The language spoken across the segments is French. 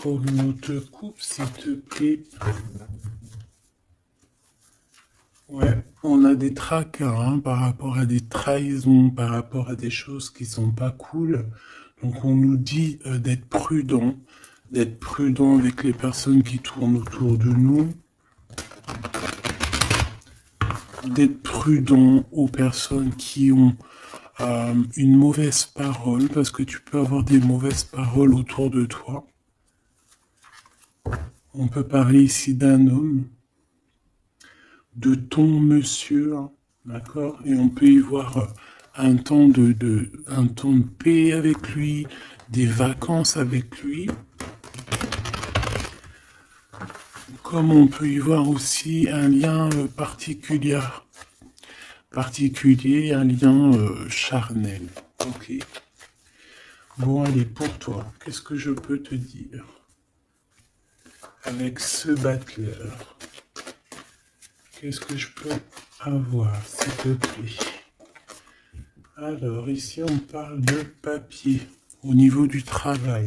Pour notre couple, s'il te plaît. Ouais, on a des tracas hein, par rapport à des trahisons, par rapport à des choses qui sont pas cool. Donc on nous dit d'être prudent avec les personnes qui tournent autour de nous, d'être prudent aux personnes qui ont une mauvaise parole, parce que tu peux avoir des mauvaises paroles autour de toi. On peut parler ici d'un homme, de ton monsieur, hein, d'accord? Et on peut y voir un temps de paix avec lui, des vacances avec lui. Comme on peut y voir aussi un lien particulier, un lien charnel. Ok. Bon, allez, pour toi, qu'est-ce que je peux te dire avec ce battleur? Qu'est-ce que je peux avoir, s'il te plaît? Alors, ici, on parle de papier au niveau du travail.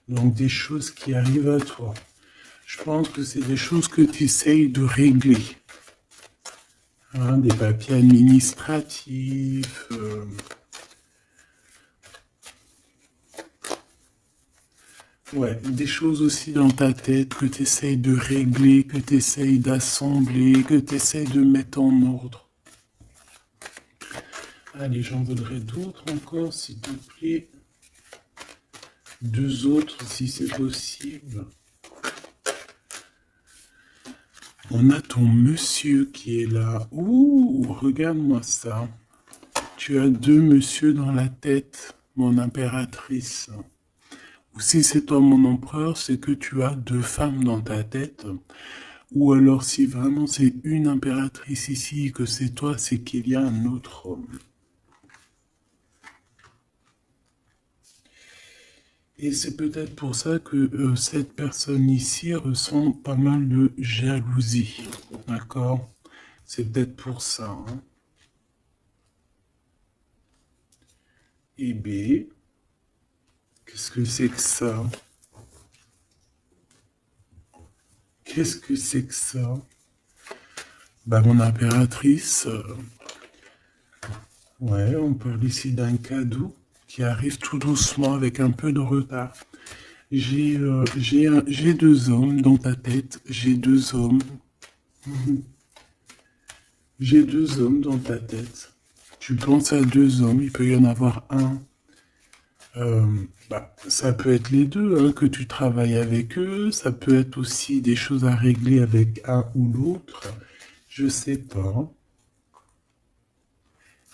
Donc, des choses qui arrivent à toi. Je pense que c'est des choses que tu essayes de régler. Hein, des papiers administratifs. Ouais, des choses aussi dans ta tête que tu essayes de régler, que tu essayes d'assembler, que tu essayes de mettre en ordre. Allez, j'en voudrais d'autres encore, s'il te plaît. Deux autres, si c'est possible. On a ton monsieur qui est là. Ouh, regarde-moi ça. Tu as deux monsieur dans la tête, mon impératrice. Ou si c'est toi mon empereur, c'est que tu as deux femmes dans ta tête. Ou alors si vraiment c'est une impératrice ici et que c'est toi, c'est qu'il y a un autre homme. Et c'est peut-être pour ça que cette personne ici ressent pas mal de jalousie. D'accord? C'est peut-être pour ça. Hein. Et B, qu'est-ce que c'est que ça? Qu'est-ce que c'est que ça? Bah, mon impératrice, ouais, on parle ici d'un cadeau qui arrive tout doucement avec un peu de retard. J'ai deux hommes dans ta tête, j'ai deux hommes. J'ai deux hommes dans ta tête. Tu penses à deux hommes, il peut y en avoir un. euh, Ça peut être les deux, hein, que tu travailles avec eux. Ça peut être aussi des choses à régler avec un ou l'autre. Je sais pas.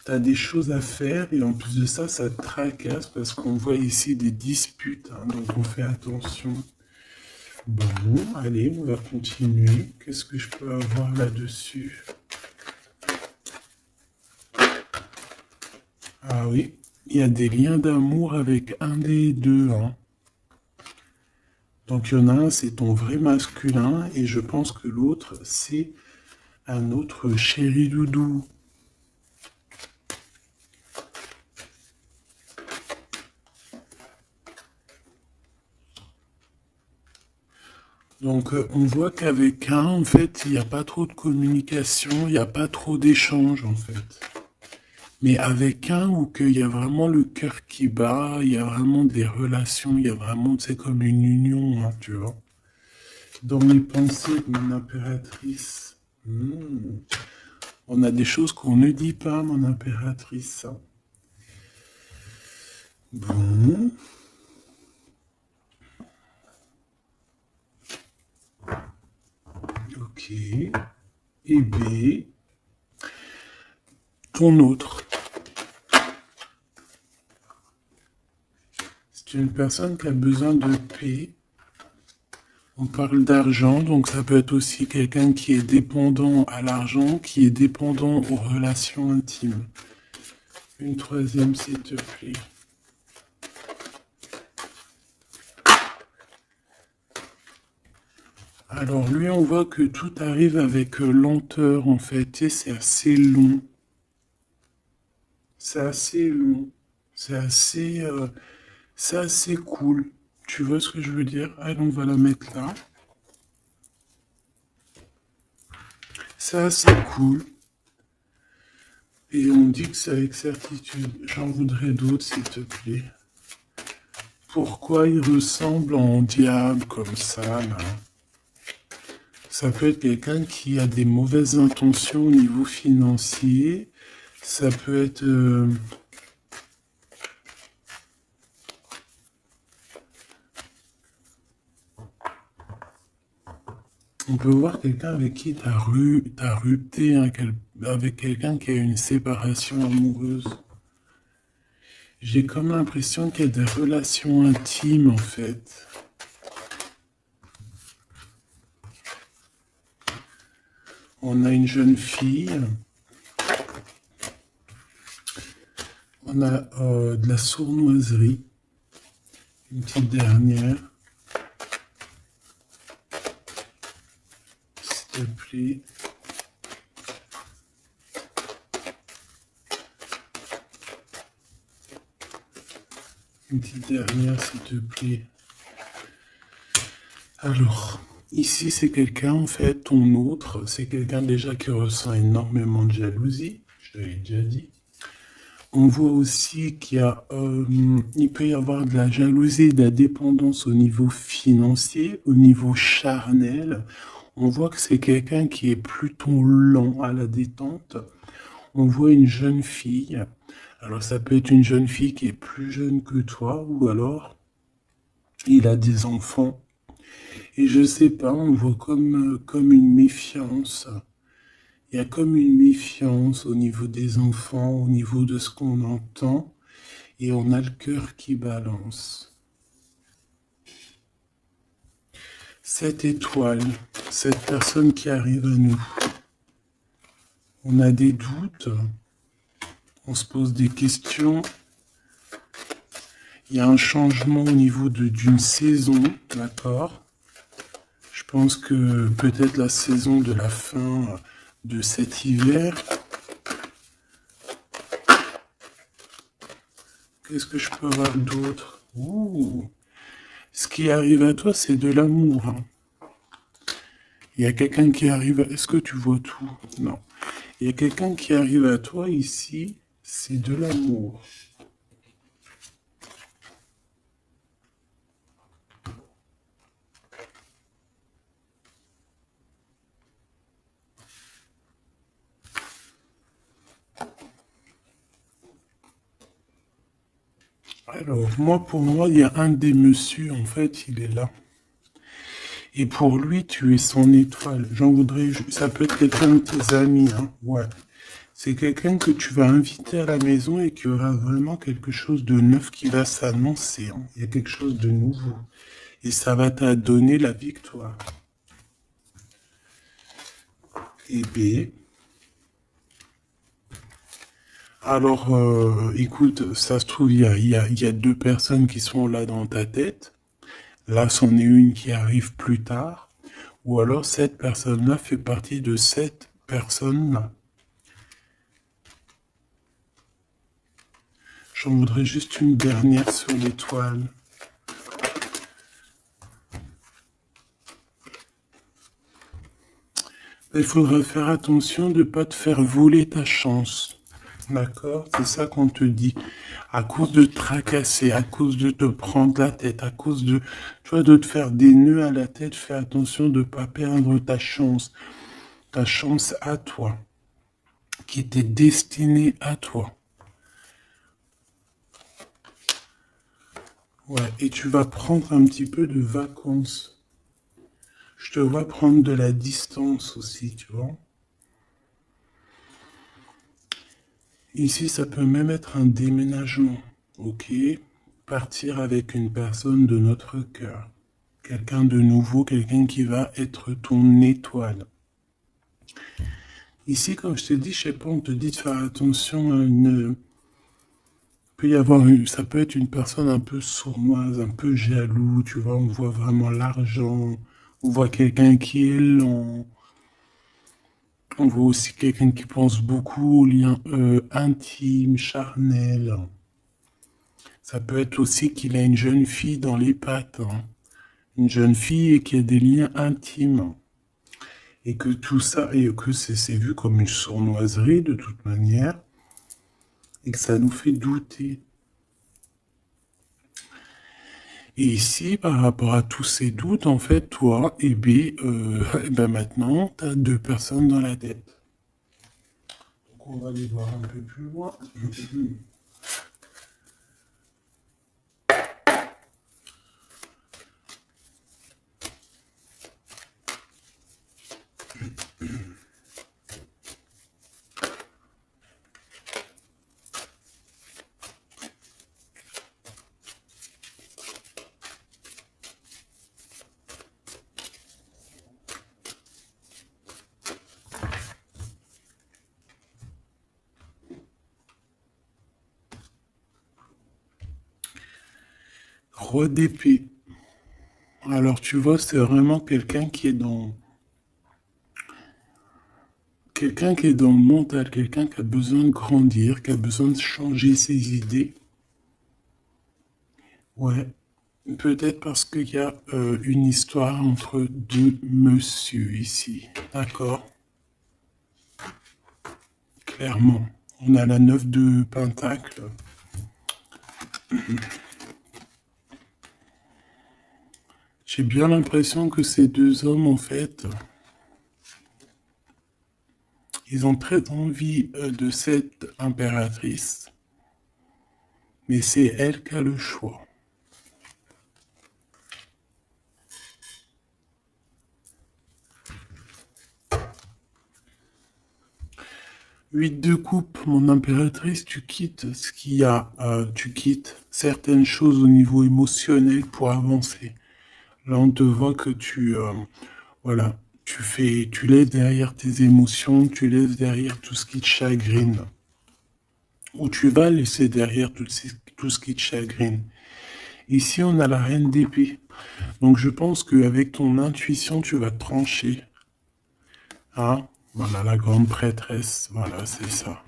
T'as des choses à faire et en plus de ça, ça te tracasse parce qu'on voit ici des disputes, hein, donc on fait attention. Bon, allez, on va continuer. Qu'est-ce que je peux avoir là-dessus? Ah oui, il y a des liens d'amour avec un des deux. Hein. Donc il y en a un, c'est ton vrai masculin et je pense que l'autre, c'est un autre chéri doudou. Donc on voit qu'avec un, en fait, il n'y a pas trop de communication, il n'y a pas trop d'échange, en fait. Mais avec un où qu'il y a vraiment le cœur qui bat, il y a vraiment des relations, il y a vraiment, c'est comme une union, hein, tu vois. Dans mes pensées, mon impératrice, on a des choses qu'on ne dit pas, mon impératrice. Bon. Ok. Et B, ton autre. C'est une personne qui a besoin de paix. On parle d'argent, donc ça peut être aussi quelqu'un qui est dépendant à l'argent, qui est dépendant aux relations intimes. Une troisième, s'il te plaît. Alors lui, on voit que tout arrive avec lenteur, en fait, et c'est assez long. C'est assez long. C'est assez cool. Tu vois ce que je veux dire? Allez, on va la mettre là. Ça, c'est cool. Et on dit que c'est avec certitude. J'en voudrais d'autres, s'il te plaît. Pourquoi il ressemble en diable comme ça, là? Ça peut être quelqu'un qui a des mauvaises intentions au niveau financier. Ça peut être... on peut voir quelqu'un avec qui t'as rupté, hein, avec quelqu'un qui a une séparation amoureuse. J'ai comme l'impression qu'il y a des relations intimes, en fait. On a une jeune fille. On a de la sournoiserie. Une petite dernière. S'il te plaît. Une petite dernière, s'il te plaît. Alors, ici, c'est quelqu'un, en fait, ton autre, c'est quelqu'un déjà qui ressent énormément de jalousie. Je te l'ai déjà dit. On voit aussi il peut y avoir de la jalousie, de la dépendance au niveau financier, au niveau charnel. On voit que c'est quelqu'un qui est plutôt lent à la détente. On voit une jeune fille. Alors ça peut être une jeune fille qui est plus jeune que toi, ou alors il a des enfants. Et je sais pas, on voit comme une méfiance. Il y a comme une méfiance au niveau des enfants, au niveau de ce qu'on entend, et on a le cœur qui balance. Cette étoile, cette personne qui arrive à nous, on a des doutes, on se pose des questions, il y a un changement au niveau d'une saison, d'accord? Je pense que peut-être la saison de la fin de cet hiver. Qu'est-ce que je peux avoir d'autre? Ouh. Ce qui arrive à toi, c'est de l'amour. Hein. Il y a quelqu'un qui arrive. Est-ce que tu vois tout? Non. Il y a quelqu'un qui arrive à toi ici, c'est de l'amour. Alors, pour moi, il y a un des messieurs, en fait, il est là. Et pour lui, tu es son étoile. J'en voudrais, ça peut être quelqu'un de tes amis, hein. Ouais. C'est quelqu'un que tu vas inviter à la maison et qu'il y aura vraiment quelque chose de neuf qui va s'annoncer. Hein. Il y a quelque chose de nouveau. Et ça va te donner la victoire. Et B. Alors, écoute, ça se trouve, il y a deux personnes qui sont là dans ta tête. Là, c'en est une qui arrive plus tard. Ou alors, cette personne-là fait partie de cette personne-là. J'en voudrais juste une dernière sur l'étoile. Il faudra faire attention de ne pas te faire voler ta chance. D'accord? C'est ça qu'on te dit. À cause de te tracasser, à cause de te prendre la tête, à cause de, tu vois, de te faire des nœuds à la tête, fais attention de ne pas perdre ta chance à toi, qui était destinée à toi. Ouais, et tu vas prendre un petit peu de vacances. Je te vois prendre de la distance aussi, tu vois. Ici, ça peut même être un déménagement, ok? Partir avec une personne de notre cœur. Quelqu'un de nouveau, quelqu'un qui va être ton étoile. Ici, comme je te dis, je sais pas, on te dit de faire attention à une... Peut y avoir ça peut être une personne un peu sournoise, un peu jaloux, tu vois, on voit vraiment l'argent, on voit quelqu'un qui est lent, on voit aussi quelqu'un qui pense beaucoup aux liens intimes, charnels. Ça peut être aussi qu'il a une jeune fille dans les pattes, hein. Une jeune fille et qui a des liens intimes. Et que tout ça, et que c'est vu comme une sournoiserie de toute manière, et que ça nous fait douter. Et ici, par rapport à tous ces doutes, en fait, toi, eh ben maintenant, tu as deux personnes dans la tête. Donc on va les voir un peu plus loin. Roi d'épée. Alors tu vois, c'est vraiment quelqu'un qui est dans le mental, quelqu'un qui a besoin de grandir, qui a besoin de changer ses idées. Ouais, peut-être parce qu'il y a une histoire entre deux monsieur ici. D'accord, clairement. On a la 9 de Pentacle. J'ai bien l'impression que ces deux hommes, en fait, ils ont très envie de cette impératrice, mais c'est elle qui a le choix. 8 de coupe, mon impératrice, tu quittes ce qu'il y a, tu quittes certaines choses au niveau émotionnel pour avancer. Là, on te voit que voilà, tu laisses derrière tes émotions, tu laisses derrière tout ce qui te chagrine. Ou tu vas laisser derrière tout ce qui te chagrine. Ici, on a la reine d'épée. Donc, je pense qu'avec ton intuition, tu vas trancher. Hein? Voilà, la grande prêtresse. Voilà, c'est ça.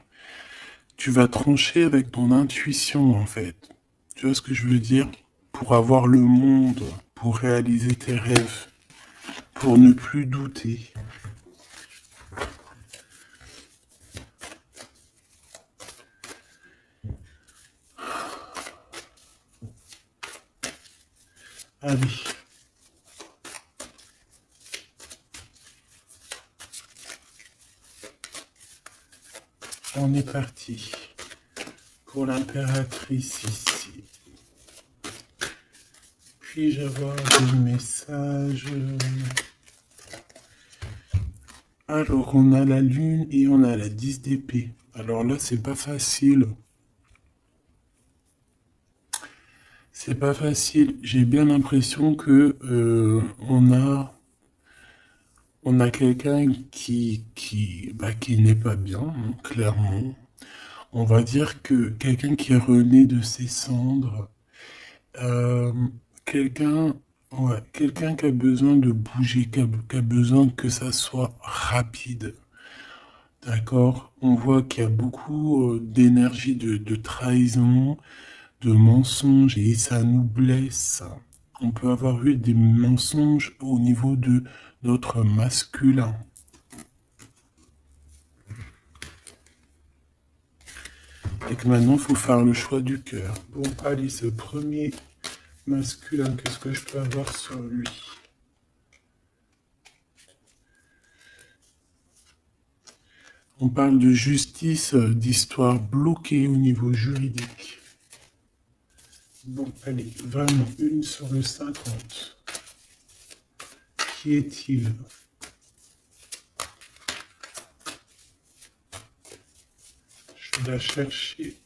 Tu vas trancher avec ton intuition, en fait. Tu vois ce que je veux dire? Pour avoir le monde, pour réaliser tes rêves, pour ne plus douter. Allez. On est parti pour l'impératrice ici. Puis-je avoir des messages? Alors, on a la lune et on a la 10 d'épée. Alors là, c'est pas facile. C'est pas facile. J'ai bien l'impression que on a quelqu'un qui n'est pas bien, hein, clairement. On va dire que quelqu'un qui est rené de ses cendres, euh, quelqu'un, ouais, quelqu'un qui a besoin de bouger, qui a besoin que ça soit rapide. D'accord? On voit qu'il y a beaucoup d'énergie de trahison, de mensonges, et ça nous blesse. On peut avoir eu des mensonges au niveau de notre masculin. Et que maintenant, il faut faire le choix du cœur. Bon, allez, ce premier masculin, qu'est-ce que je peux avoir sur lui? On parle de justice, d'histoire bloquée au niveau juridique. Bon, allez, vraiment, une sur le 50. Qui est-il? Je vais la chercher.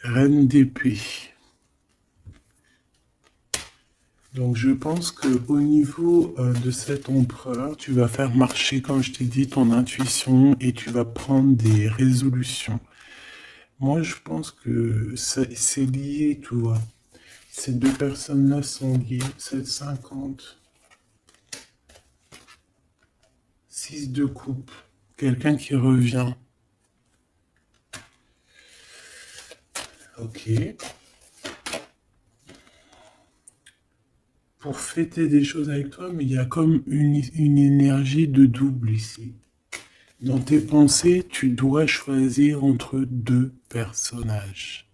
Reine d'épée. Donc je pense que au niveau de cet empereur, tu vas faire marcher, comme je t'ai dit, ton intuition et tu vas prendre des résolutions. Moi, je pense que c'est lié, tu vois. Ces deux personnes-là sont liées. 7,50. 6 de coupe. Quelqu'un qui revient. Ok. Pour fêter des choses avec toi, mais il y a comme une énergie de double ici. Dans tes pensées, tu dois choisir entre deux personnages.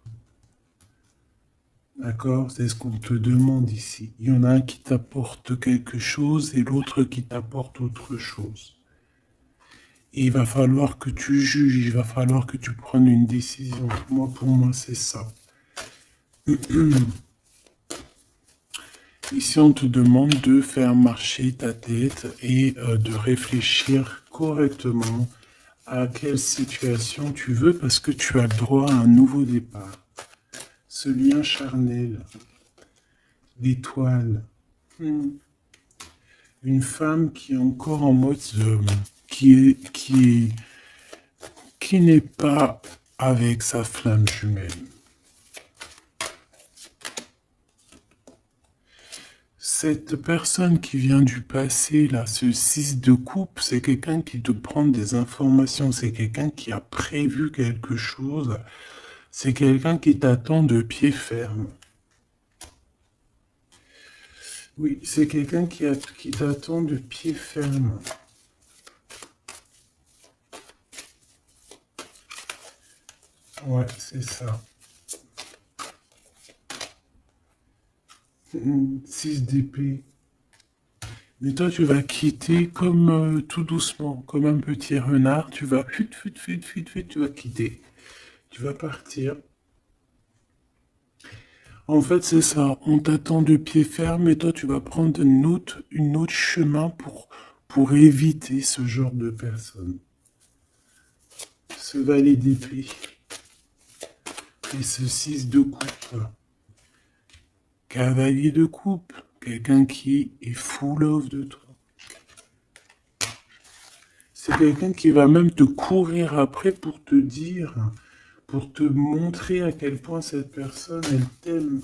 D'accord? C'est ce qu'on te demande ici. Il y en a un qui t'apporte quelque chose et l'autre qui t'apporte autre chose. Et il va falloir que tu juges, il va falloir que tu prennes une décision. Moi, pour moi, c'est ça. Ici, on te demande de faire marcher ta tête et de réfléchir correctement à quelle situation tu veux parce que tu as le droit à un nouveau départ. Ce lien charnel, l'étoile, une femme qui est encore en mode, qui n'est pas avec sa flamme jumelle. Cette personne qui vient du passé, là, ce 6 de coupe, c'est quelqu'un qui te prend des informations, c'est quelqu'un qui a prévu quelque chose, c'est quelqu'un qui t'attend de pied ferme. Oui, c'est quelqu'un qui t'attend de pied ferme. Ouais, c'est ça. 6 d'épée. Mais toi, tu vas quitter comme tout doucement, comme un petit renard. Tu vas tu vas quitter. Tu vas partir. En fait, c'est ça. On t'attend de pied ferme et toi, tu vas prendre une autre chemin pour éviter ce genre de personne. Ce valet d'épée et ce 6 de coupe. Cavalier de coupe. Quelqu'un qui est full of de toi. C'est quelqu'un qui va même te courir après pour te dire, pour te montrer à quel point cette personne, elle t'aime.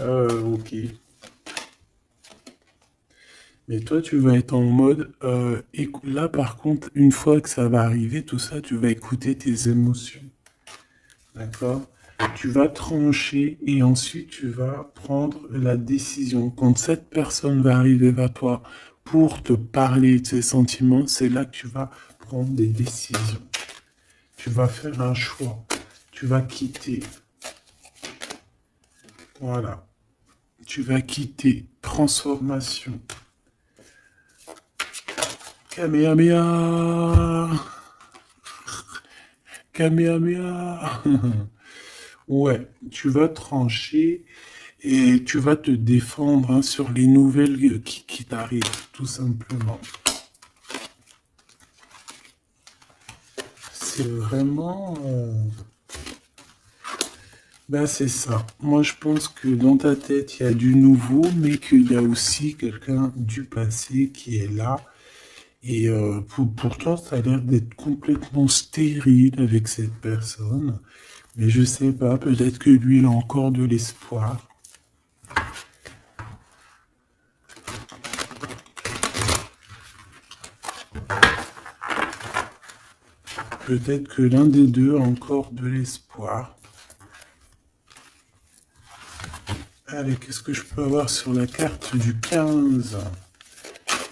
Ok. Mais toi, tu vas être en mode, là par contre, une fois que ça va arriver, tout ça, tu vas écouter tes émotions. D'accord? Tu vas trancher et ensuite tu vas prendre la décision. Quand cette personne va arriver vers toi pour te parler de ses sentiments, c'est là que tu vas prendre des décisions. Tu vas faire un choix. Tu vas quitter. Voilà. Tu vas quitter. Transformation. Kamehameha. Kamehameha. Ouais, tu vas trancher et tu vas te défendre hein, sur les nouvelles qui t'arrivent, tout simplement. C'est vraiment... Ben c'est ça. Moi, je pense que dans ta tête, il y a du nouveau, mais qu'il y a aussi quelqu'un du passé qui est là. Et pour toi, ça a l'air d'être complètement stérile avec cette personne. Mais je sais pas, peut-être que lui, il a encore de l'espoir. Peut-être que l'un des deux a encore de l'espoir. Allez, qu'est-ce que je peux avoir sur la carte du 15?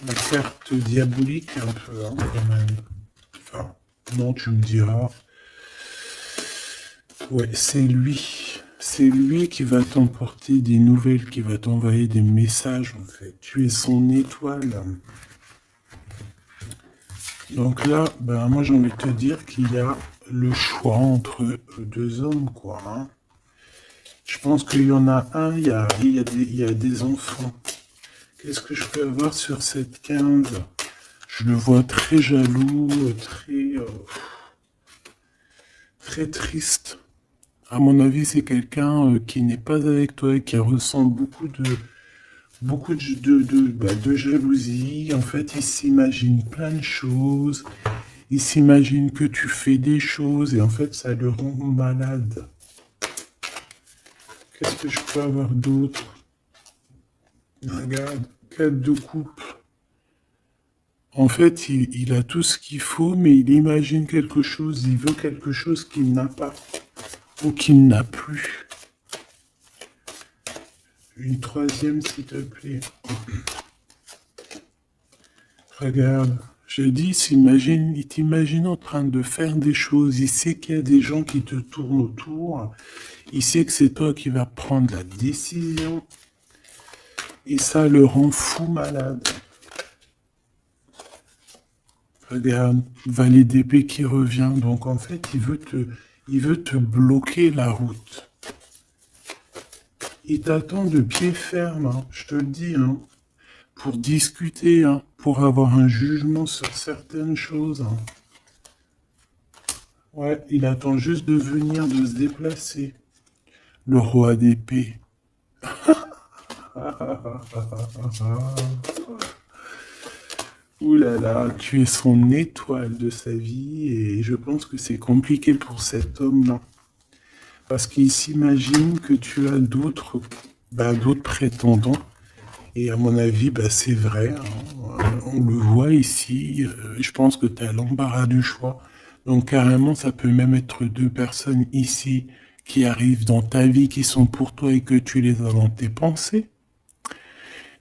La carte diabolique un peu, hein, quand même. Enfin, non, tu me diras. Ouais, c'est lui. C'est lui qui va t'emporter des nouvelles, qui va t'envoyer des messages, en fait. Tu es son étoile. Donc là, ben, moi, j'ai envie de te dire qu'il y a le choix entre deux hommes, quoi. Hein. Je pense qu'il y en a un, il y a des enfants. Qu'est-ce que je peux avoir sur cette 15? Je le vois très jaloux, très triste. À mon avis, c'est quelqu'un qui n'est pas avec toi et qui ressent de jalousie. En fait, il s'imagine plein de choses. Il s'imagine que tu fais des choses et en fait, ça le rend malade. Qu'est-ce que je peux avoir d'autre? Regarde, 4 de coupe. En fait, il a tout ce qu'il faut, mais il imagine quelque chose, il veut quelque chose qu'il n'a pas. ou qu'il n'a plus. Une troisième, s'il te plaît. Regarde, je dis, il t'imagine en train de faire des choses, il sait qu'il y a des gens qui te tournent autour, il sait que c'est toi qui vas prendre la décision, et ça le rend fou malade. Regarde, valet d'épée qui revient, donc en fait, il veut te bloquer la route. Il t'attend de pied ferme, hein, je te le dis, hein, pour discuter, hein, pour avoir un jugement sur certaines choses. Hein. Ouais, il attend juste de venir, de se déplacer. Le roi d'épée. Ouh là là, tu es son étoile de sa vie et je pense que c'est compliqué pour cet homme-là. Parce qu'il s'imagine que tu as d'autres prétendants. Et à mon avis, c'est vrai. Hein. On le voit ici. Je pense que tu as l'embarras du choix. Donc carrément, ça peut même être deux personnes ici qui arrivent dans ta vie, qui sont pour toi et que tu les as dans tes pensées.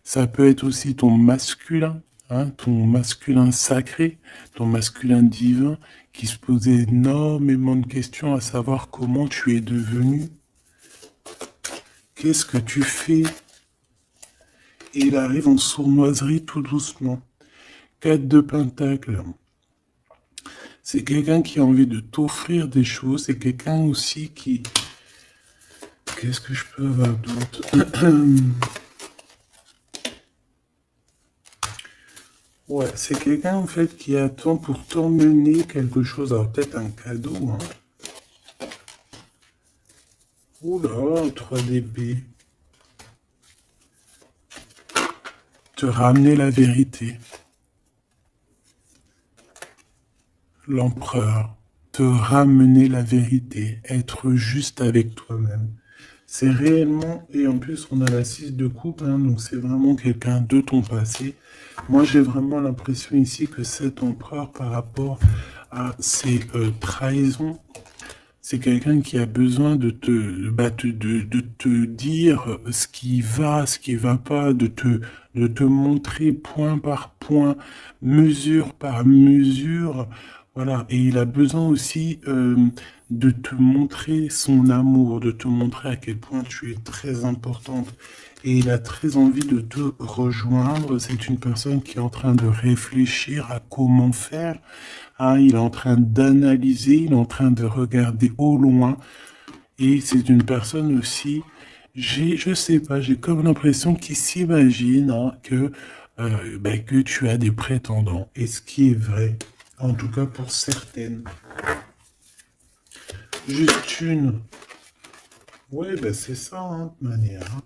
Ça peut être aussi ton masculin, hein, ton masculin sacré, ton masculin divin, qui se posait énormément de questions à savoir comment tu es devenu. Qu'est-ce que tu fais? Et il arrive en sournoiserie tout doucement. 4 de Pentacle. C'est quelqu'un qui a envie de t'offrir des choses. C'est quelqu'un aussi qui... Qu'est-ce que je peux avoir d'autre? Ouais, c'est quelqu'un en fait qui attend pour t'emmener quelque chose. Alors peut-être un cadeau. Hein. Oula, 3 d'épée. Te ramener la vérité. L'empereur. Te ramener la vérité. Être juste avec toi-même. C'est réellement, et en plus on a la 6 de coupe, hein, donc c'est vraiment quelqu'un de ton passé. Moi j'ai vraiment l'impression ici que cet empereur par rapport à ses trahisons, c'est quelqu'un qui a besoin de te dire ce qui va pas, de te montrer point par point, mesure par mesure. Voilà, et il a besoin aussi de te montrer son amour, de te montrer à quel point tu es très importante. Et il a très envie de te rejoindre. C'est une personne qui est en train de réfléchir à comment faire. Hein, il est en train d'analyser, il est en train de regarder au loin. Et c'est une personne aussi, je sais pas, j'ai comme l'impression qu'il s'imagine hein, que tu as des prétendants. Et ce qui est vrai, en tout cas pour certaines. Juste une. Oui, c'est ça, hein, de manière. Hein.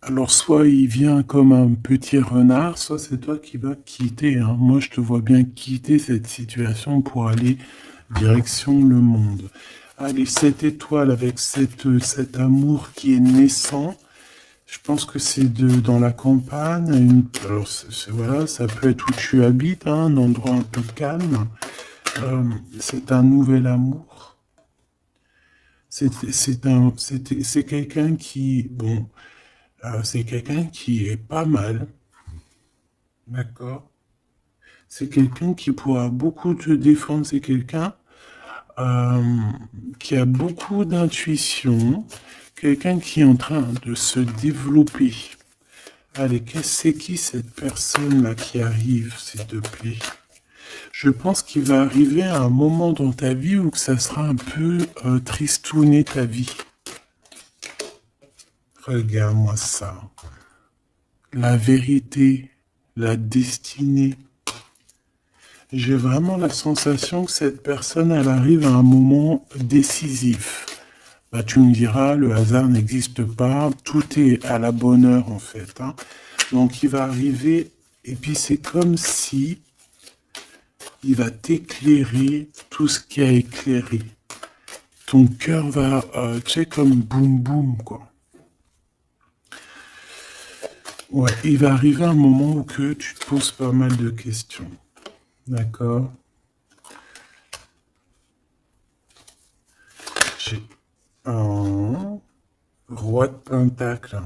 Alors, soit il vient comme un petit renard, soit c'est toi qui vas quitter. Hein. Moi, je te vois bien quitter cette situation pour aller direction le monde. Allez, cette étoile avec cet amour qui est naissant, je pense que c'est dans la campagne. Alors, voilà, ça peut être où tu habites, hein, un endroit un peu calme. C'est un nouvel amour. C'est quelqu'un qui, bon, c'est quelqu'un qui est pas mal, d'accord? C'est quelqu'un qui pourra beaucoup te défendre. C'est quelqu'un qui a beaucoup d'intuition, quelqu'un qui est en train de se développer. Allez, c'est qui cette personne-là qui arrive, s'il te plaît? Je pense qu'il va arriver à un moment dans ta vie où ça sera un peu tristouné ta vie. Regarde-moi ça. La vérité, la destinée. J'ai vraiment la sensation que cette personne, elle arrive à un moment décisif. Bah, tu me diras, le hasard n'existe pas, tout est à la bonne heure en fait. Hein. Donc il va arriver, et puis c'est comme si il va t'éclairer tout ce qui a éclairé. Ton cœur va, tu sais, comme boum boum, quoi. Ouais, il va arriver un moment où que tu te poses pas mal de questions. D'accord? j'ai un roi de pentacle.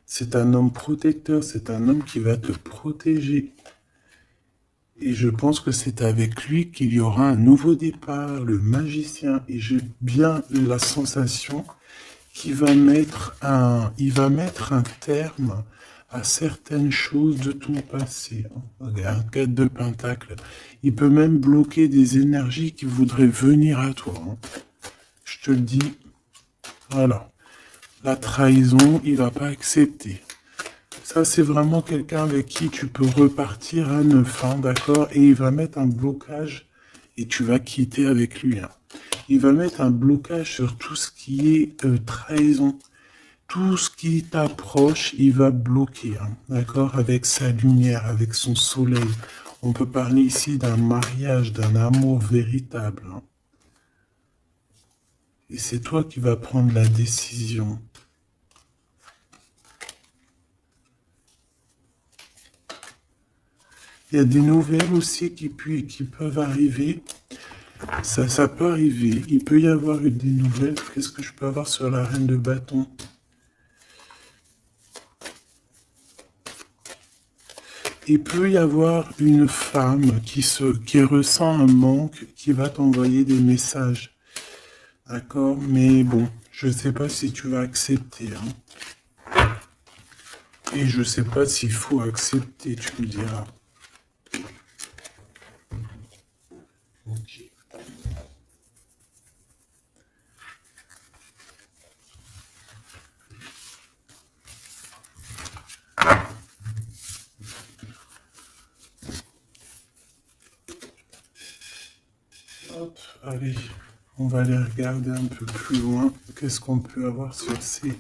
C'est un homme protecteur, c'est un homme qui va te protéger. Et je pense que c'est avec lui qu'il y aura un nouveau départ, le magicien. Et j'ai bien la sensation qu'il va il va mettre un terme à certaines choses de ton passé. Regarde, 4 de pentacle. Il peut même bloquer des énergies qui voudraient venir à toi. Je te le dis. Voilà. La trahison, il va pas accepter. Ça, c'est vraiment quelqu'un avec qui tu peux repartir à neuf, d'accord? Et il va mettre un blocage et tu vas quitter avec lui. Il va mettre un blocage sur tout ce qui est trahison. Tout ce qui t'approche, il va bloquer, d'accord? Avec sa lumière, avec son soleil. On peut parler ici d'un mariage, d'un amour véritable. Et c'est toi qui vas prendre la décision. Il y a des nouvelles aussi qui peuvent arriver. Ça peut arriver. Il peut y avoir des nouvelles. Qu'est-ce que je peux avoir sur la reine de bâton? Il peut y avoir une femme qui ressent un manque, qui va t'envoyer des messages. D'accord? Mais bon, je ne sais pas si tu vas accepter. Et je ne sais pas s'il faut accepter, tu me diras. Ok. Hop, allez, on va aller regarder un peu plus loin. Qu'est-ce qu'on peut avoir sur ces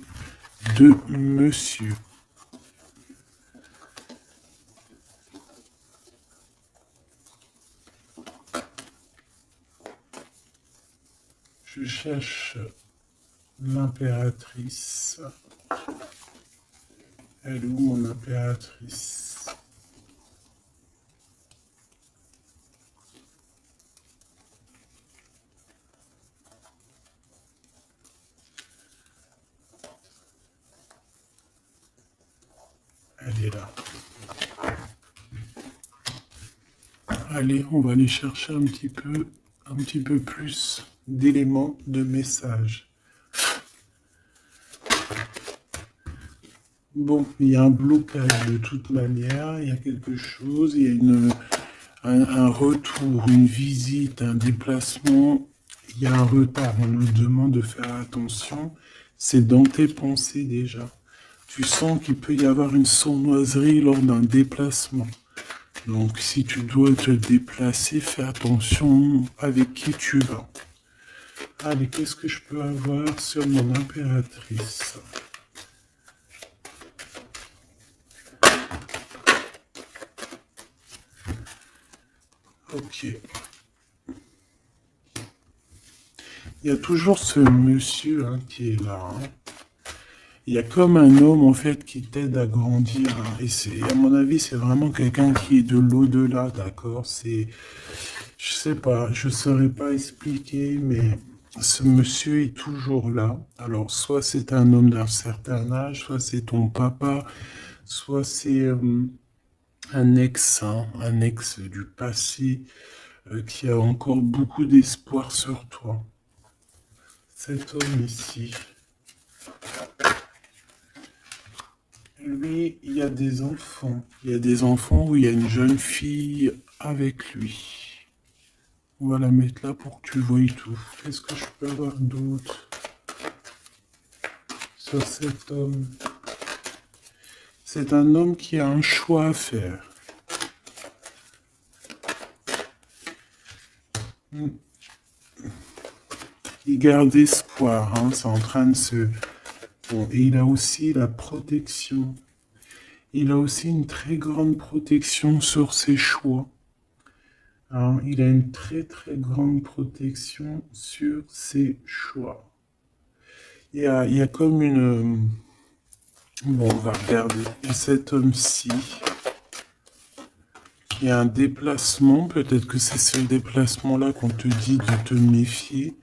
deux messieurs? Je cherche l'impératrice. Elle est où mon impératrice? Elle est là. Allez, on va aller chercher un petit peu plus d'éléments de message. Bon, il y a un blocage de toute manière, il y a quelque chose, il y a un retour, une visite, un déplacement, il y a un retard, on nous demande de faire attention, c'est dans tes pensées déjà. Tu sens qu'il peut y avoir une sournoiserie lors d'un déplacement. Donc si tu dois te déplacer, fais attention avec qui tu vas. Allez, qu'est-ce que je peux avoir sur mon impératrice? Ok. Il y a toujours ce monsieur qui est là. Il y a comme un homme en fait qui t'aide à grandir. Et à mon avis, c'est vraiment quelqu'un qui est de l'au-delà, d'accord? Je sais pas, je saurais pas expliquer, mais ce monsieur est toujours là. Alors, soit c'est un homme d'un certain âge, soit c'est ton papa, soit c'est un ex du passé qui a encore beaucoup d'espoir sur toi. Cet homme ici, lui, il y a des enfants. Il y a des enfants où il y a une jeune fille avec lui. On va la mettre là pour que tu voies tout. Qu'est-ce que je peux avoir d'autre sur cet homme? C'est un homme qui a un choix à faire. Il garde espoir, c'est en train de se... Bon, et il a aussi la protection. Il a aussi une très grande protection sur ses choix. Il a une très très grande protection sur ses choix. Il y a comme une... Bon, on va regarder. Et cet homme-ci, il y a un déplacement. Peut-être que c'est ce déplacement-là qu'on te dit de te méfier.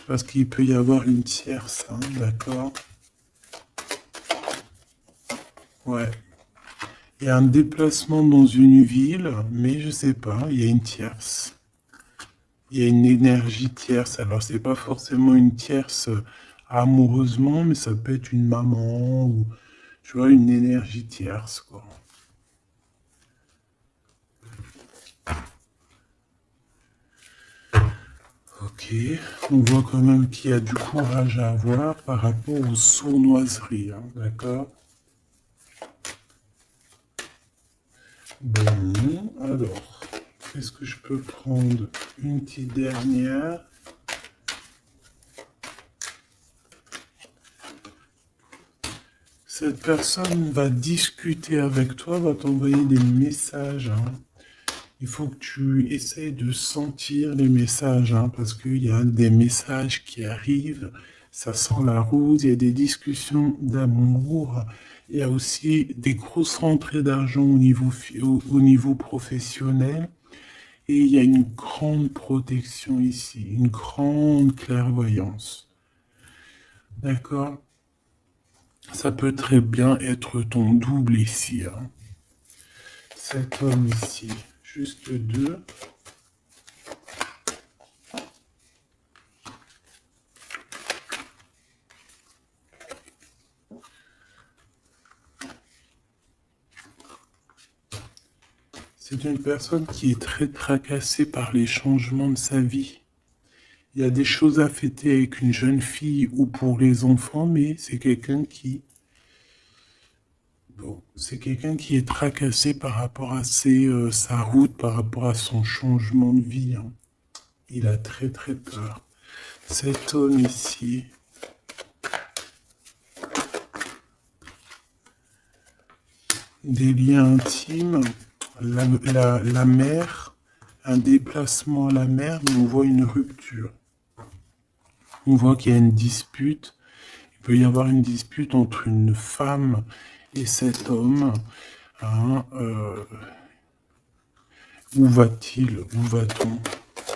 parce qu'il peut y avoir une tierce, hein, d'accord? Ouais. Il y a un déplacement dans une ville, mais je sais pas, il y a une tierce. Il y a une énergie tierce. Alors, c'est pas forcément une tierce amoureusement, mais ça peut être une maman ou, tu vois, une énergie tierce, quoi. Ok, on voit quand même qu'il y a du courage à avoir par rapport aux sournoiseries, hein, d'accord? Bon, alors, est-ce que je peux prendre une petite dernière? Cette personne va discuter avec toi, va t'envoyer des messages, hein. Il faut que tu essayes de sentir les messages, hein, parce qu'il y a des messages qui arrivent, ça sent la rose, il y a des discussions d'amour, il y a aussi des grosses rentrées d'argent au niveau professionnel, et il y a une grande protection ici, une grande clairvoyance. D'accord? Ça peut très bien être ton double ici, hein. Cet homme ici, juste deux. C'est une personne qui est très tracassée par les changements de sa vie. Il y a des choses à fêter avec une jeune fille ou pour les enfants, mais c'est quelqu'un qui, bon, c'est quelqu'un qui est tracassé par rapport à sa route, par rapport à son changement de vie, hein. Il a très très peur. Cet homme ici, des liens intimes, la mer, un déplacement à la mer, mais on voit une rupture. On voit qu'il y a une dispute. Il peut y avoir une dispute entre une femme et cet homme. Hein, où va-t-il? Où va-t-on?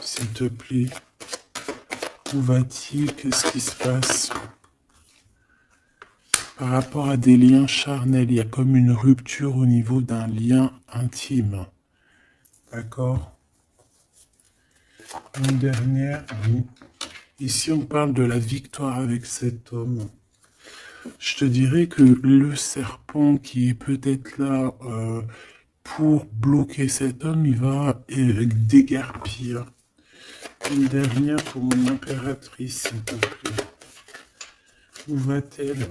S'il te plaît. Où va-t-il? Qu'est-ce qui se passe? Par rapport à des liens charnels, il y a comme une rupture au niveau d'un lien intime. D'accord? Une dernière. Oui. Ici, on parle de la victoire avec cet homme. Je te dirais que le serpent qui est peut-être là pour bloquer cet homme, il va déguerpir. Une dernière pour mon impératrice, s'il te plaît. Où va-t-elle?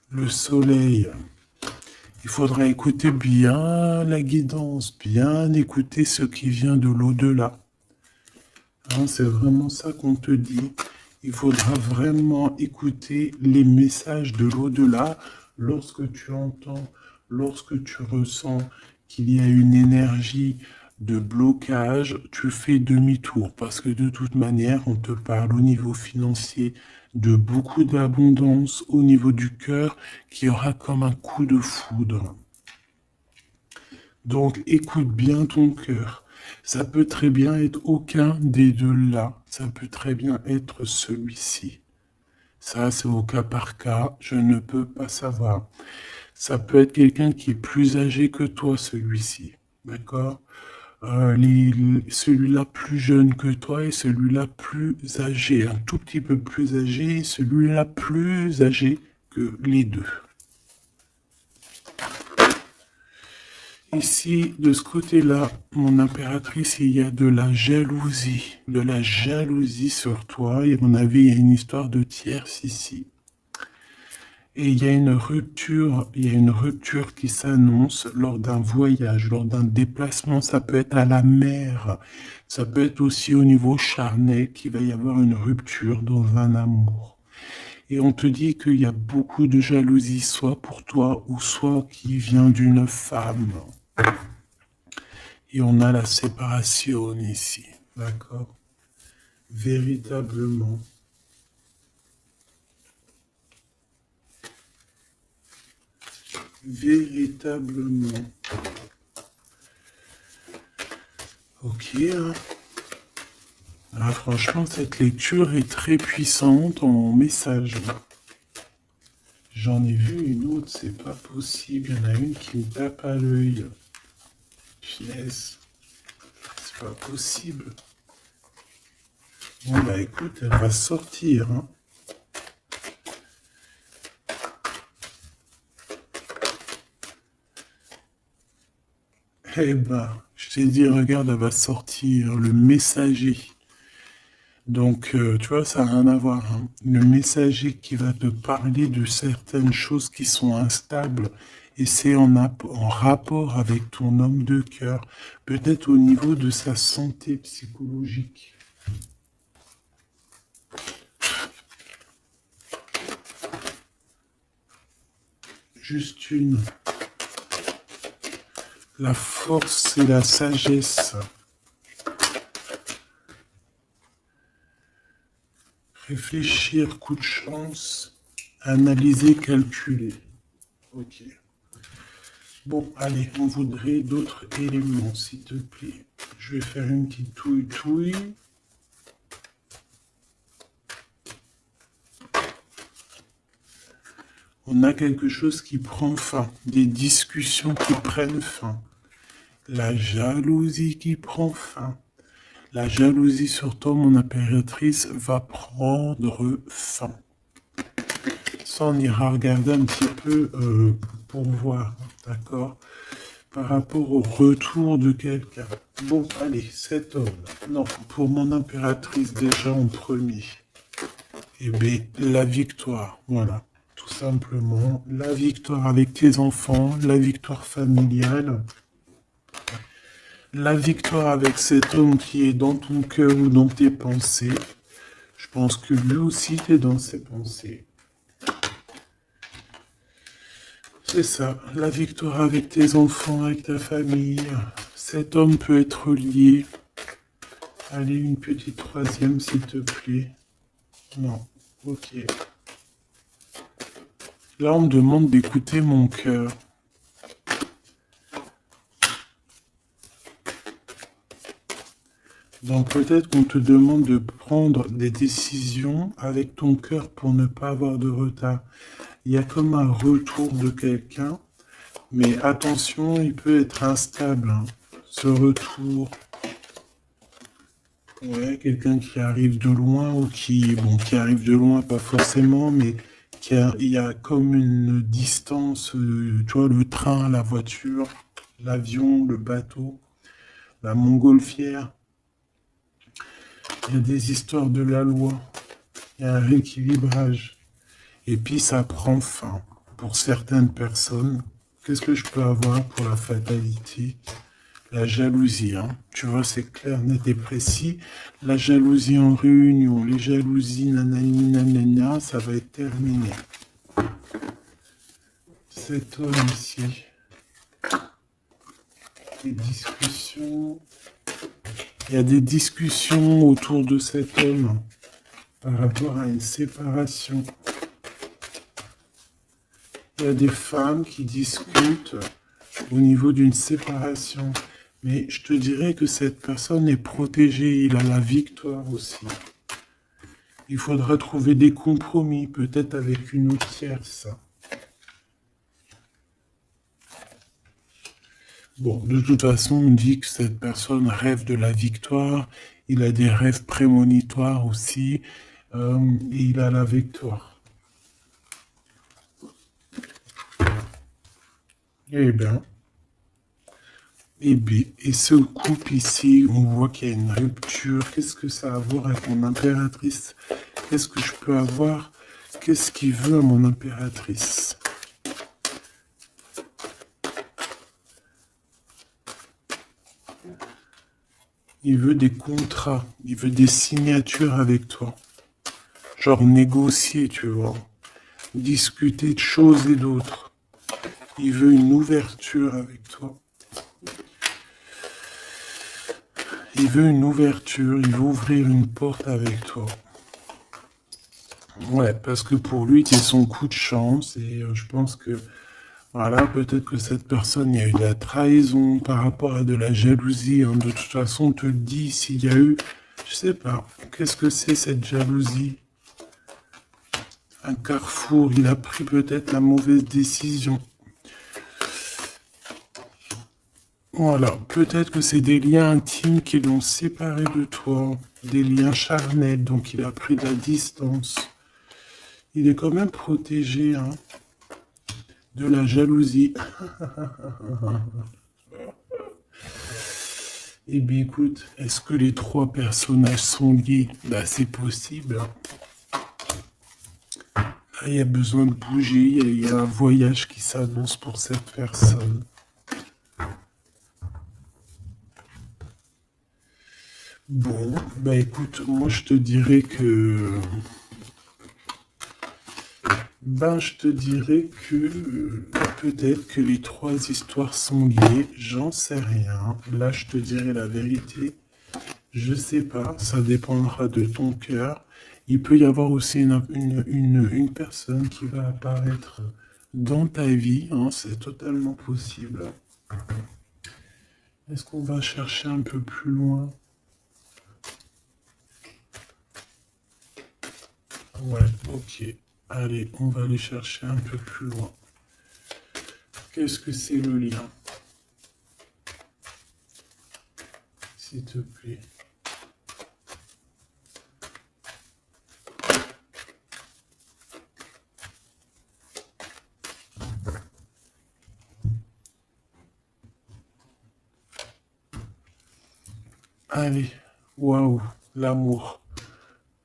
Le soleil. Il faudra écouter bien la guidance, bien écouter ce qui vient de l'au-delà. Hein, c'est vraiment ça qu'on te dit. Il faudra vraiment écouter les messages de l'au-delà lorsque tu entends, lorsque tu ressens qu'il y a une énergie de blocage, tu fais demi-tour parce que de toute manière, on te parle au niveau financier de beaucoup d'abondance, au niveau du cœur, qui aura comme un coup de foudre. Donc écoute bien ton cœur. Ça peut très bien être aucun des deux là. Ça peut très bien être celui-ci. Ça, c'est au cas par cas. Je ne peux pas savoir. Ça peut être quelqu'un qui est plus âgé que toi, celui-ci. D'accord? Celui-là plus jeune que toi et celui-là plus âgé. Un tout petit peu plus âgé et celui-là plus âgé que les deux. Ici, de ce côté-là, mon impératrice, il y a de la jalousie sur toi. Et à mon avis, il y a une histoire de tierce ici. Et il y a une rupture qui s'annonce lors d'un voyage, lors d'un déplacement. Ça peut être à la mer, ça peut être aussi au niveau charnel qu'il va y avoir une rupture dans un amour. Et on te dit qu'il y a beaucoup de jalousie, soit pour toi ou soit qui vient d'une femme. Et on a la séparation ici, d'accord? Véritablement. Véritablement. Ok, hein? Ah, franchement, cette lecture est très puissante en message. J'en ai vu une autre, c'est pas possible. Il y en a une qui me tape à l'œil. Punaise, c'est pas possible. Bon, bah écoute, elle va sortir. Hein. Eh ben, je t'ai dit, regarde, elle va sortir le messager. Donc, tu vois, ça n'a rien à voir. Hein. Le messager qui va te parler de certaines choses qui sont instables et c'est en rapport avec ton homme de cœur, peut-être au niveau de sa santé psychologique. Juste une. La force et la sagesse. Réfléchir, coup de chance, analyser, calculer. Ok. Bon, allez, on voudrait d'autres éléments, s'il te plaît. Je vais faire une petite touille-touille. On a quelque chose qui prend fin, des discussions qui prennent fin. La jalousie qui prend fin. La jalousie sur toi, mon impératrice, va prendre fin. Ça, on ira regarder un petit peu pour voir, d'accord? Par rapport au retour de quelqu'un. Bon, allez, cet homme. Non, pour mon impératrice, déjà en premier. Eh bien, la victoire, voilà. Tout simplement, la victoire avec tes enfants, la victoire familiale. La victoire avec cet homme qui est dans ton cœur ou dans tes pensées. Je pense que lui aussi est dans ses pensées. C'est ça, la victoire avec tes enfants, avec ta famille. Cet homme peut être lié. Allez, une petite troisième, s'il te plaît. Non, ok. Là, on me demande d'écouter mon cœur. Donc peut-être qu'on te demande de prendre des décisions avec ton cœur pour ne pas avoir de retard. Il y a comme un retour de quelqu'un, mais attention, il peut être instable, hein, ce retour. Ouais, quelqu'un qui arrive de loin ou qui arrive de loin, pas forcément, mais il y a comme une distance, tu vois, le train, la voiture, l'avion, le bateau, la montgolfière. Il y a des histoires de la loi, il y a un rééquilibrage. Et puis ça prend fin. Pour certaines personnes, qu'est-ce que je peux avoir pour la fatalité? La jalousie, hein. Tu vois, c'est clair, net et précis. La jalousie en réunion, les jalousies, nanani, nanana, ça va être terminé. Cet homme ici, des discussions. Il y a des discussions autour de cet homme par rapport à une séparation. Il y a des femmes qui discutent au niveau d'une séparation. Mais je te dirais que cette personne est protégée, il a la victoire aussi. Il faudra trouver des compromis, peut-être avec une autre tierce. Bon, de toute façon, on dit que cette personne rêve de la victoire, il a des rêves prémonitoires aussi, et il a la victoire. Eh bien... Et ce couple ici, on voit qu'il y a une rupture. Qu'est-ce que ça a à voir avec mon impératrice? Qu'est-ce que je peux avoir? Qu'est-ce qu'il veut à mon impératrice? Il veut des contrats, il veut des signatures avec toi. Genre négocier, tu vois. Discuter de choses et d'autres. Il veut une ouverture avec toi. Il veut une ouverture, il veut ouvrir une porte avec toi. Ouais, parce que pour lui, tu es son coup de chance et je pense que, voilà, peut-être que cette personne, il y a eu de la trahison par rapport à de la jalousie. Hein. De toute façon, on te le dit, s'il y a eu Je sais pas. Qu'est-ce que c'est cette jalousie? Un carrefour, il a pris peut-être la mauvaise décision. Voilà, peut-être que c'est des liens intimes qui l'ont séparé de toi, des liens charnels, donc il a pris de la distance. Il est quand même protégé hein, de la jalousie. Eh bien écoute, est-ce que les trois personnages sont liés? Bah c'est possible. Là, il y a besoin de bouger, il y a un voyage qui s'annonce pour cette personne. Bon, bah écoute, moi je te dirais que... je te dirais que peut-être que les trois histoires sont liées, j'en sais rien. Là, je te dirai la vérité. Je sais pas, ça dépendra de ton cœur. Il peut y avoir aussi une personne qui va apparaître dans ta vie, hein, c'est totalement possible. Est-ce qu'on va chercher un peu plus loin? Ouais, ok. Allez, on va aller chercher un peu plus loin. Qu'est-ce que c'est le lien? S'il te plaît. Allez, waouh, l'amour.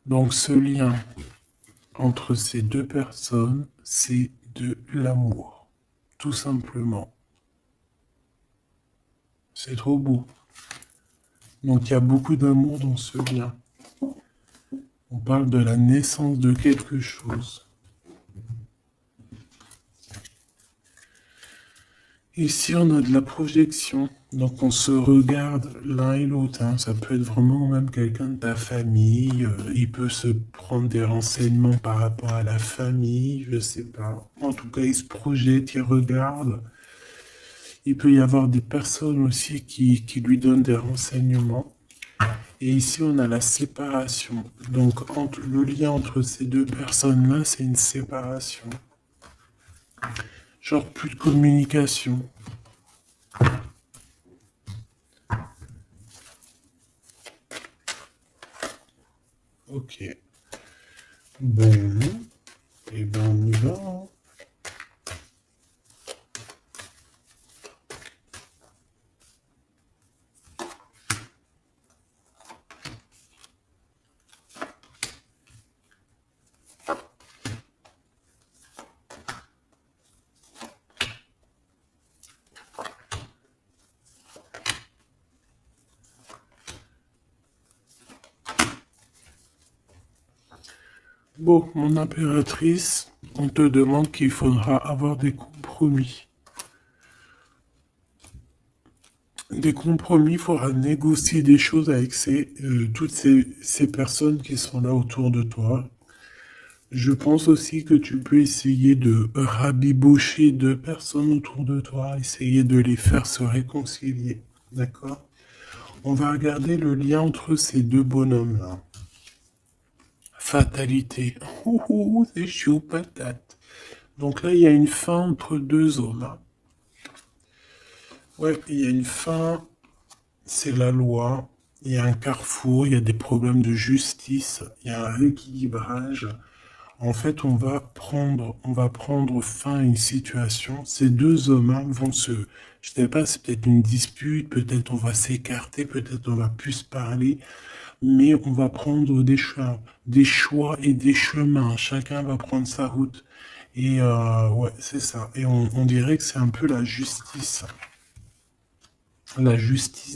Donc ce lien entre ces deux personnes, c'est de l'amour. Tout simplement. C'est trop beau. Donc il y a beaucoup d'amour dans ce lien. On parle de la naissance de quelque chose. Ici, on a de la projection. Donc on se regarde l'un et l'autre. Hein. Ça peut être vraiment même quelqu'un de ta famille. Il peut se prendre des renseignements par rapport à la famille. Je sais pas. En tout cas, il se projette, il regarde. Il peut y avoir des personnes aussi qui lui donnent des renseignements. Et ici, on a la séparation. Donc, le lien entre ces deux personnes-là, c'est une séparation. Genre, plus de communication. Ok. Bon. Et ben, on y va. Hein. Bon, mon impératrice, on te demande qu'il faudra avoir des compromis. Des compromis, il faudra négocier des choses avec toutes ces personnes qui sont là autour de toi. Je pense aussi que tu peux essayer de rabibocher deux personnes autour de toi, essayer de les faire se réconcilier. D'accord? On va regarder le lien entre ces deux bonhommes-là. Fatalité. Ouh, ouh, c'est chaud patate. Donc là, il y a une fin entre deux hommes. Hein. Ouais, il y a une fin, c'est la loi. Il y a un carrefour, il y a des problèmes de justice, il y a un rééquilibrage. En fait, on va prendre fin à une situation. Ces deux hommes hein, vont je sais pas, c'est peut-être une dispute, peut-être on va s'écarter, peut-être on va plus se parler, mais on va prendre des choix et des chemins. Chacun va prendre sa route. Et ouais, c'est ça. Et on dirait que c'est un peu la justice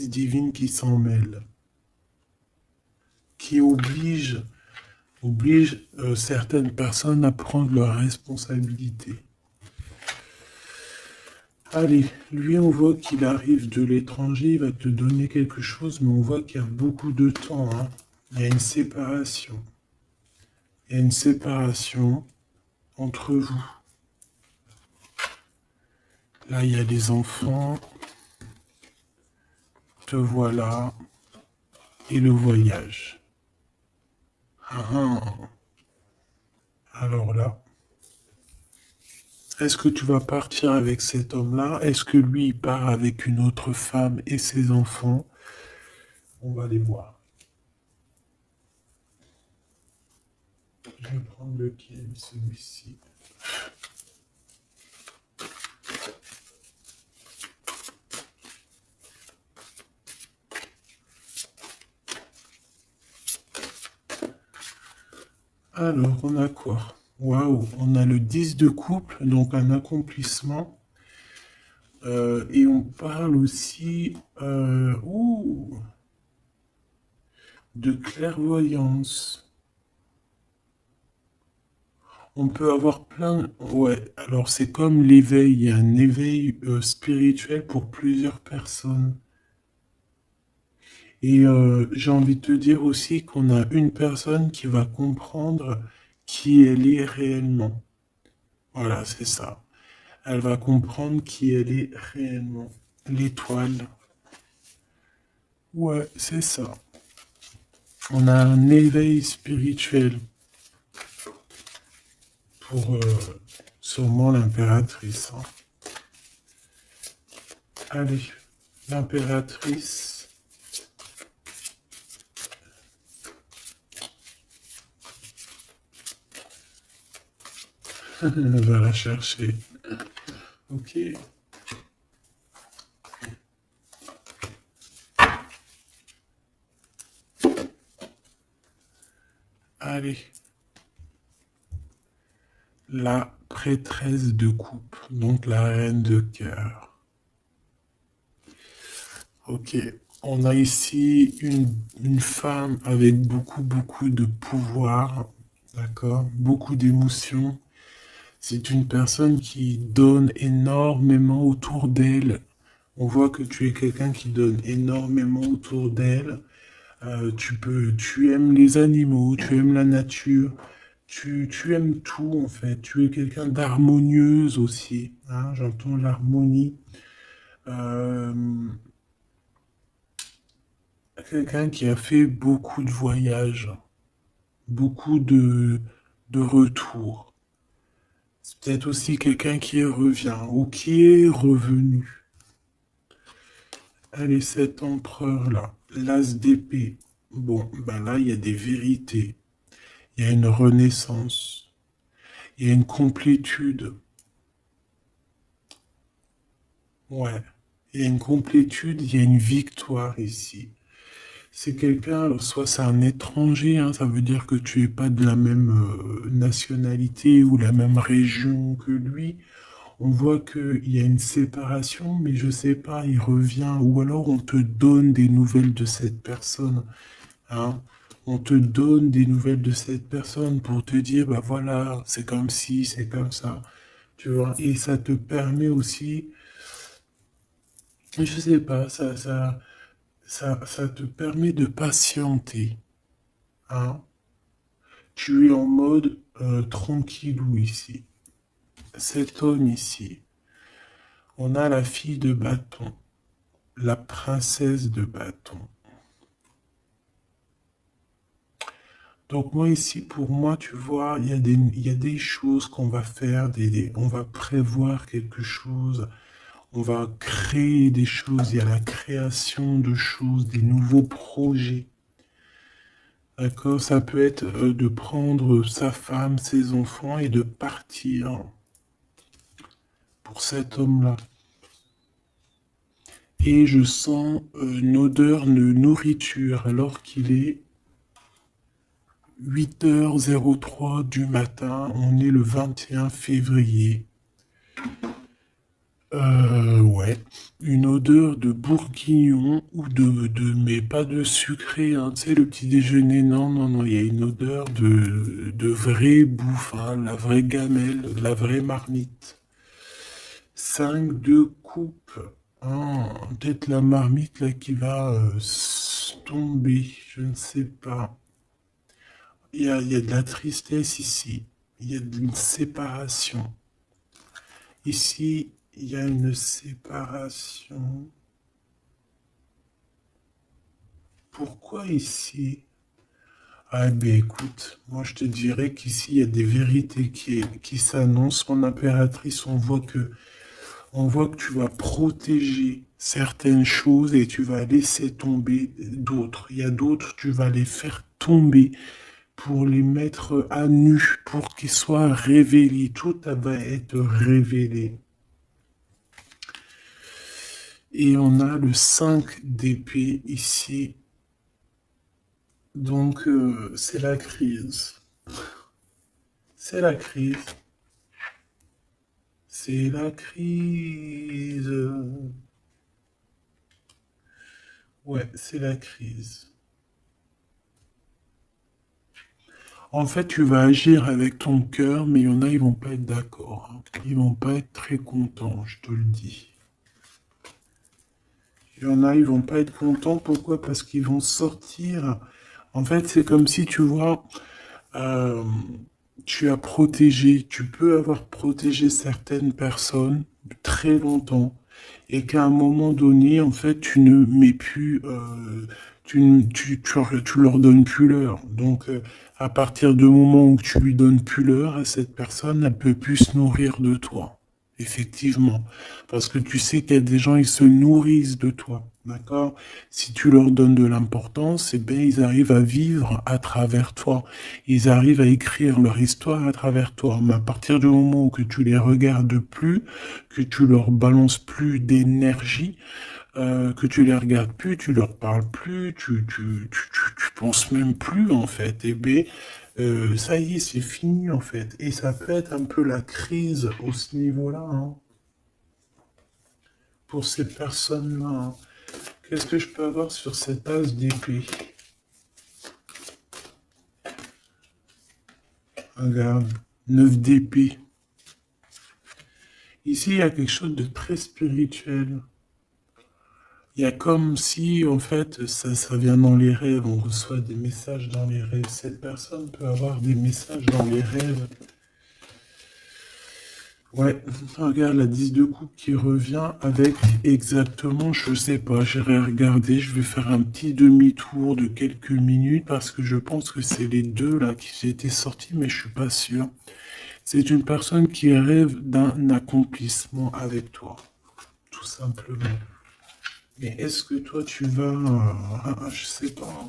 divine qui s'en mêle, qui oblige certaines personnes à prendre leurs responsabilités. Allez, lui, on voit qu'il arrive de l'étranger, il va te donner quelque chose, mais on voit qu'il y a beaucoup de temps. Hein. Il y a une séparation. Il y a une séparation entre vous. Là, il y a des enfants. Te voilà. Et le voyage. Ah, ah. Alors là, est-ce que tu vas partir avec cet homme-là? Est-ce que lui, il part avec une autre femme et ses enfants? On va les voir. Je vais prendre lequel, celui-ci. Alors, on a quoi? Waouh, on a le 10 de couple, donc un accomplissement. Et on parle aussi de clairvoyance. On peut avoir plein... Ouais, alors c'est comme l'éveil, il y a un éveil spirituel pour plusieurs personnes. Et j'ai envie de te dire aussi qu'on a une personne qui va comprendre qui elle est réellement. Voilà, c'est ça. Elle va comprendre qui elle est réellement. L'étoile. Ouais, c'est ça. On a un éveil spirituel pour sûrement l'impératrice, hein. Allez, l'impératrice. Elle va la chercher. Ok. Allez. La prêtresse de coupe, donc la reine de cœur. Ok. On a ici une femme avec beaucoup de pouvoir, d'accord? Beaucoup d'émotions. C'est une personne qui donne énormément autour d'elle. On voit que tu es quelqu'un qui donne énormément autour d'elle. Tu aimes les animaux, tu aimes la nature, tu aimes tout en fait. Tu es quelqu'un d'harmonieuse aussi, hein, j'entends l'harmonie. Euh, Quelqu'un qui a fait beaucoup de voyages, beaucoup de retours. C'est peut-être aussi quelqu'un qui revient ou qui est revenu. Allez, cet empereur-là, l'as d'épée. Bon, ben là, il y a des vérités. Il y a une renaissance. Il y a une complétude. Ouais. Il y a une complétude, il y a une victoire ici. C'est quelqu'un, alors soit c'est un étranger, hein, ça veut dire que tu n'es pas de la même nationalité ou la même région que lui. On voit qu'il y a une séparation, mais je sais pas, il revient, ou alors on te donne des nouvelles de cette personne, hein. On te donne des nouvelles de cette personne pour te dire, bah voilà, c'est comme ci, c'est comme ça, tu vois. Et ça te permet aussi, je sais pas, ça te permet de patienter, hein. Tu es en mode tranquillou ici. Cet homme ici, on a la fille de bâton, la princesse de bâton. Donc moi ici, pour moi, tu vois, il y a des choses qu'on va faire, on va prévoir quelque chose, on va créer des choses, il y a la création de choses, des nouveaux projets. D'accord? Ça peut être de prendre sa femme, ses enfants et de partir pour cet homme-là. Et je sens une odeur de nourriture alors qu'il est 8h03 du matin. On est le 21 février. Ouais. Une odeur de bourguignon ou mais pas de sucré, hein. Tu sais, le petit déjeuner, non, non, non, il y a une odeur de vraie bouffe, hein, la vraie gamelle, la vraie marmite. 5 de coupe. Ah, peut-être la marmite là qui va tomber, je ne sais pas. Il y a de la tristesse ici. Il y a une séparation. Ici, il y a une séparation. Pourquoi ici? Ah ben écoute, moi je te dirais qu'ici il y a des vérités qui s'annoncent. Mon impératrice, on voit que tu vas protéger certaines choses et tu vas laisser tomber d'autres. Il y a d'autres, tu vas les faire tomber pour les mettre à nu, pour qu'ils soient révélés. Tout va être révélé. Et on a le 5 d'épée ici. Donc, c'est la crise. C'est la crise. C'est la crise. Ouais, c'est la crise. En fait, tu vas agir avec ton cœur, mais il y en a, ils vont pas être d'accord, hein. Ils vont pas être très contents, je te le dis. Il y en a, ils vont pas être contents. Pourquoi? Parce qu'ils vont sortir. En fait, c'est comme si, tu vois, euh, tu as protégé, tu peux avoir protégé certaines personnes très longtemps et qu'à un moment donné, en fait, tu ne mets plus, tu leur donnes plus l'heure. Donc, à partir du moment où tu lui donnes plus l'heure à cette personne, elle peut plus se nourrir de toi. Effectivement. Parce que tu sais qu'il y a des gens, ils se nourrissent de toi. D'accord? Si tu leur donnes de l'importance, eh bien, ils arrivent à vivre à travers toi. Ils arrivent à écrire leur histoire à travers toi. Mais à partir du moment où que tu les regardes plus, que tu leur balances plus d'énergie, que tu les regardes plus, tu leur parles plus, tu penses même plus en fait. Et bien, ça y est, c'est fini en fait. Et ça peut être un peu la crise au ce niveau-là, hein, pour ces personnes-là, hein. Qu'est-ce que je peux avoir sur cette as d'épée? Regarde, 9 d'épée. Ici, il y a quelque chose de très spirituel. Il y a comme si, en fait, ça vient dans les rêves, on reçoit des messages dans les rêves. Cette personne peut avoir des messages dans les rêves. Ouais, regarde la 10 de coupe qui revient avec exactement, je sais pas, j'irai regarder, je vais faire un petit demi-tour de quelques minutes parce que je pense que c'est les deux là qui étaient sortis, mais je suis pas sûr. C'est une personne qui rêve d'un accomplissement avec toi, tout simplement. Mais est-ce que toi tu vas, je sais pas,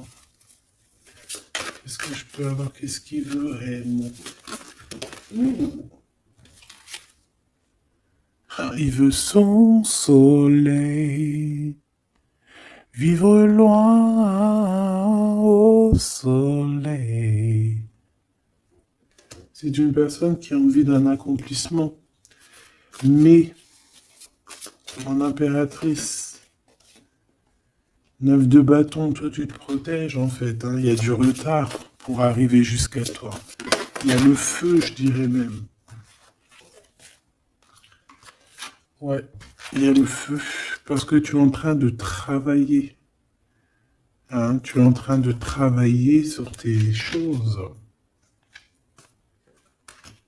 est-ce que je peux avoir, qu'est-ce qu'il veut réellement? Ah, il veut son soleil, vivre loin au soleil. C'est une personne qui a envie d'un accomplissement. Mais, mon impératrice, 9 de bâton, toi tu te protèges en fait, hein. Il y a du retard pour arriver jusqu'à toi. Il y a le feu, je dirais même. Ouais, il y a le feu, parce que tu es en train de travailler. Hein, tu es en train de travailler sur tes choses.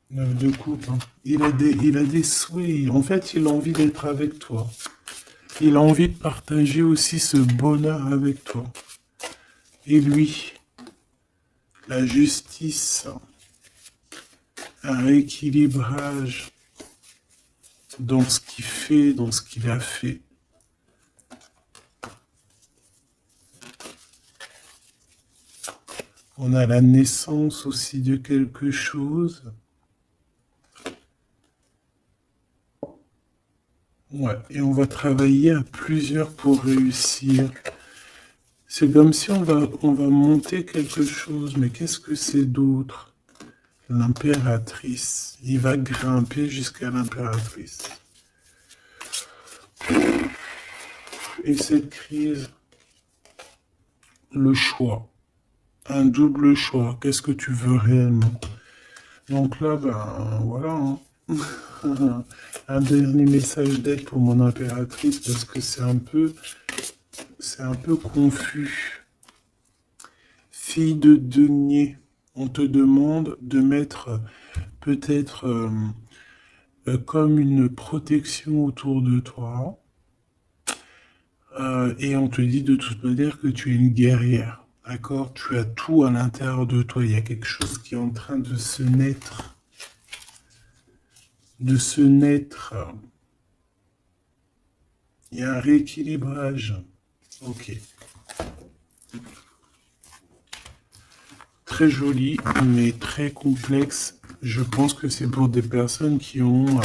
9 de coupe, hein. Il a des souhaits. En fait, il a envie d'être avec toi. Il a envie de partager aussi ce bonheur avec toi. Et lui, la justice, un rééquilibrage dans ce qu'il fait, dans ce qu'il a fait. On a la naissance aussi de quelque chose. Ouais, et on va travailler à plusieurs pour réussir. C'est comme si on va monter quelque chose, mais qu'est-ce que c'est d'autre? L'impératrice. Il va grimper jusqu'à l'impératrice. Et cette crise, le choix. Un double choix. Qu'est-ce que tu veux réellement? Donc là, ben voilà, hein. Un dernier message d'aide pour mon impératrice parce que c'est un peu confus. Fille de denier, on te demande de mettre peut-être comme une protection autour de toi. Et on te dit de toute manière que tu es une guerrière. D'accord? Tu as tout à l'intérieur de toi. Il y a quelque chose qui est en train de se naître. De se naître. Il y a un rééquilibrage. Ok. Très joli, mais très complexe. Je pense que c'est pour des personnes qui ont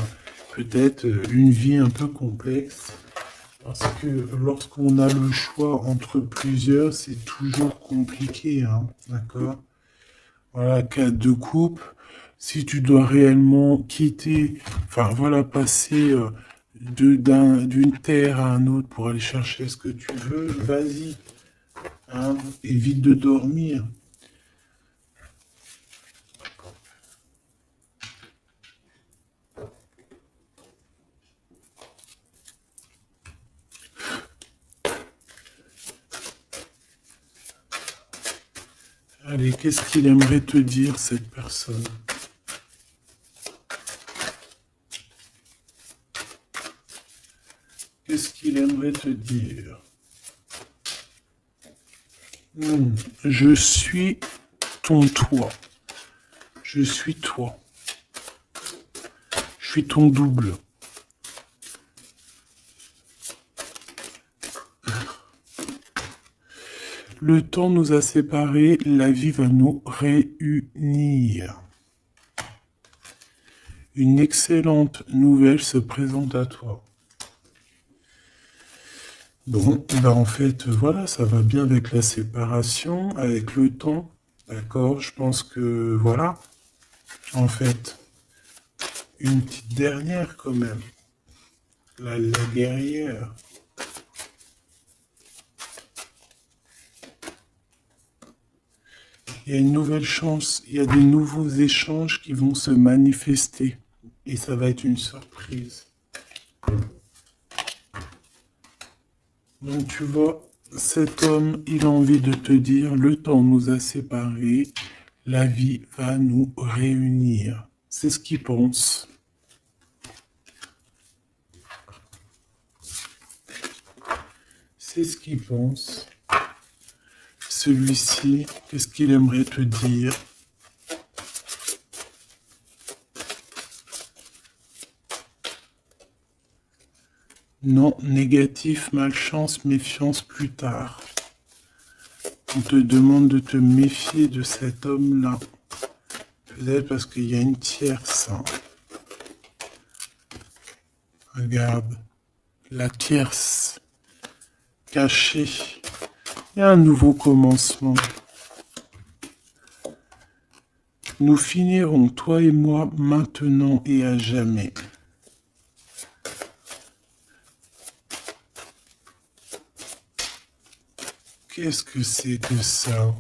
peut-être une vie un peu complexe. Parce que lorsqu'on a le choix entre plusieurs, c'est toujours compliqué, hein, d'accord? Voilà, cas de couple, si tu dois réellement quitter, enfin voilà, passer d'une terre à un autre pour aller chercher ce que tu veux, vas-y, hein, évite de dormir. Allez, qu'est-ce qu'il aimerait te dire, cette personne? Qu'est-ce qu'il aimerait te dire? Je suis ton toi. Je suis toi. Je suis ton double. Le temps nous a séparés, la vie va nous réunir. Une excellente nouvelle se présente à toi. Bon, ben en fait, voilà, ça va bien avec la séparation, avec le temps, d'accord? Je pense que, voilà, en fait, une petite dernière quand même, la guerrière. Il y a une nouvelle chance, il y a des nouveaux échanges qui vont se manifester, et ça va être une surprise. Donc tu vois, cet homme, il a envie de te dire, le temps nous a séparés, la vie va nous réunir. C'est ce qu'il pense. C'est ce qu'il pense. Celui-ci, qu'est-ce qu'il aimerait te dire? Non, négatif, malchance, méfiance plus tard. On te demande de te méfier de cet homme-là. Peut-être parce qu'il y a une tierce. Hein. Regarde, la tierce, cachée. Il y a un nouveau commencement. Nous finirons, toi et moi, maintenant et à jamais. Qu'est-ce que c'est que ça?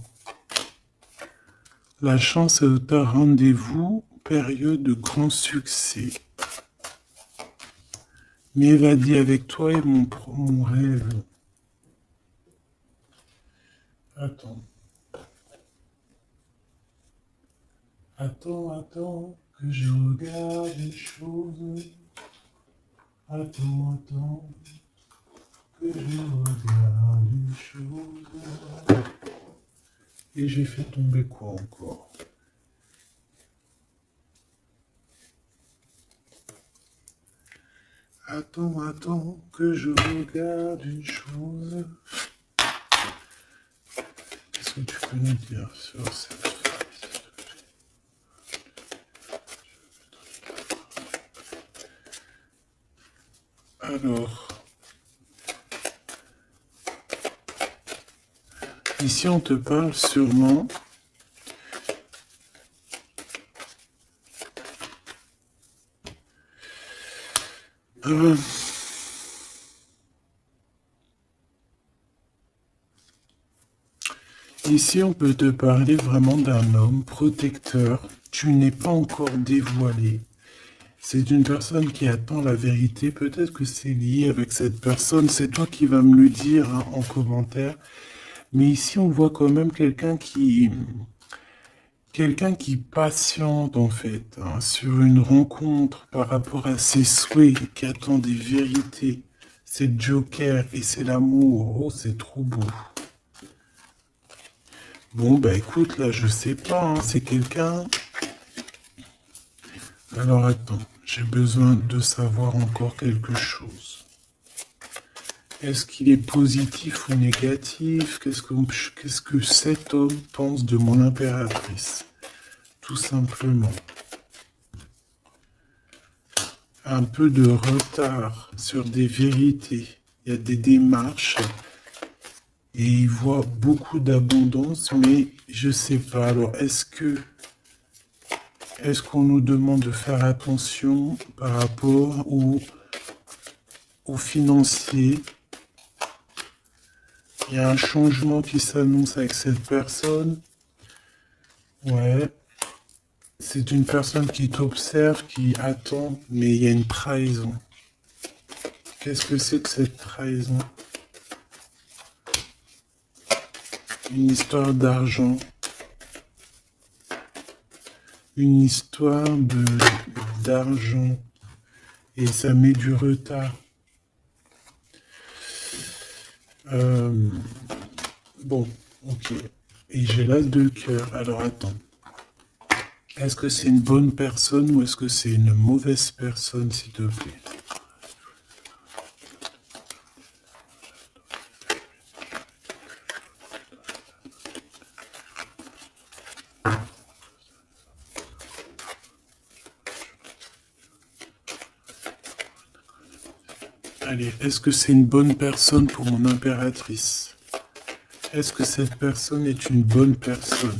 La chance est au rendez-vous, période de grand succès. M'évader avec toi est mon rêve. Attends. Attends, que je regarde les choses. Attends, que je regarde les choses. Et j'ai fait tomber quoi encore? Attends, que je regarde une chose. Qu'est-ce que tu peux nous dire sur cette phrase? Alors, ici on te parle sûrement ici, on peut te parler vraiment d'un homme protecteur. Tu n'es pas encore dévoilé. C'est une personne qui attend la vérité. Peut-être que c'est lié avec cette personne. C'est toi qui vas me le dire hein, en commentaire. Mais ici, on voit quand même quelqu'un qui patiente en fait hein, sur une rencontre par rapport à ses souhaits, qui attend des vérités. C'est Joker et c'est l'amour. Oh, c'est trop beau. Bon, bah écoute, là, je sais pas, hein, c'est quelqu'un... Alors attends, j'ai besoin de savoir encore quelque chose. Est-ce qu'il est positif ou négatif? Qu'est-ce que cet homme pense de mon impératrice? Tout simplement. Un peu de retard sur des vérités. Il y a des démarches et il voit beaucoup d'abondance, mais je sais pas. Alors, est-ce qu'on nous demande de faire attention par rapport aux financiers? Il y a un changement qui s'annonce avec cette personne. Ouais. C'est une personne qui t'observe, qui attend, mais il y a une trahison. Qu'est-ce que c'est que cette trahison? Une histoire d'argent. Une histoire d'argent. Et ça met du retard. Bon, ok. Et j'ai l'as de cœur. Alors attends. Est-ce que c'est une bonne personne ou est-ce que c'est une mauvaise personne, s'il te plaît? Allez, est-ce que c'est une bonne personne pour mon impératrice? Est-ce que cette personne est une bonne personne?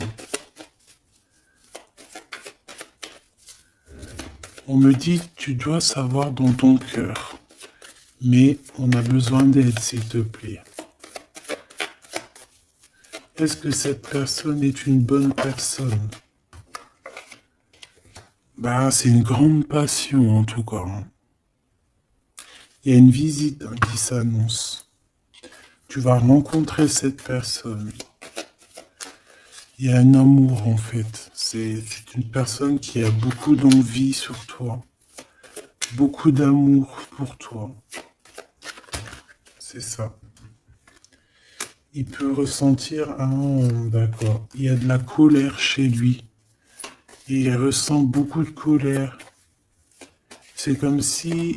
On me dit, tu dois savoir dans ton cœur. Mais on a besoin d'aide, s'il te plaît. Est-ce que cette personne est une bonne personne? Bah, c'est une grande passion, en tout cas. Il y a une visite qui s'annonce. Tu vas rencontrer cette personne. Il y a un amour, en fait. C'est une personne qui a beaucoup d'envie sur toi. Beaucoup d'amour pour toi. C'est ça. Il peut ressentir d'accord. Il y a de la colère chez lui. Et il ressent beaucoup de colère. C'est comme si...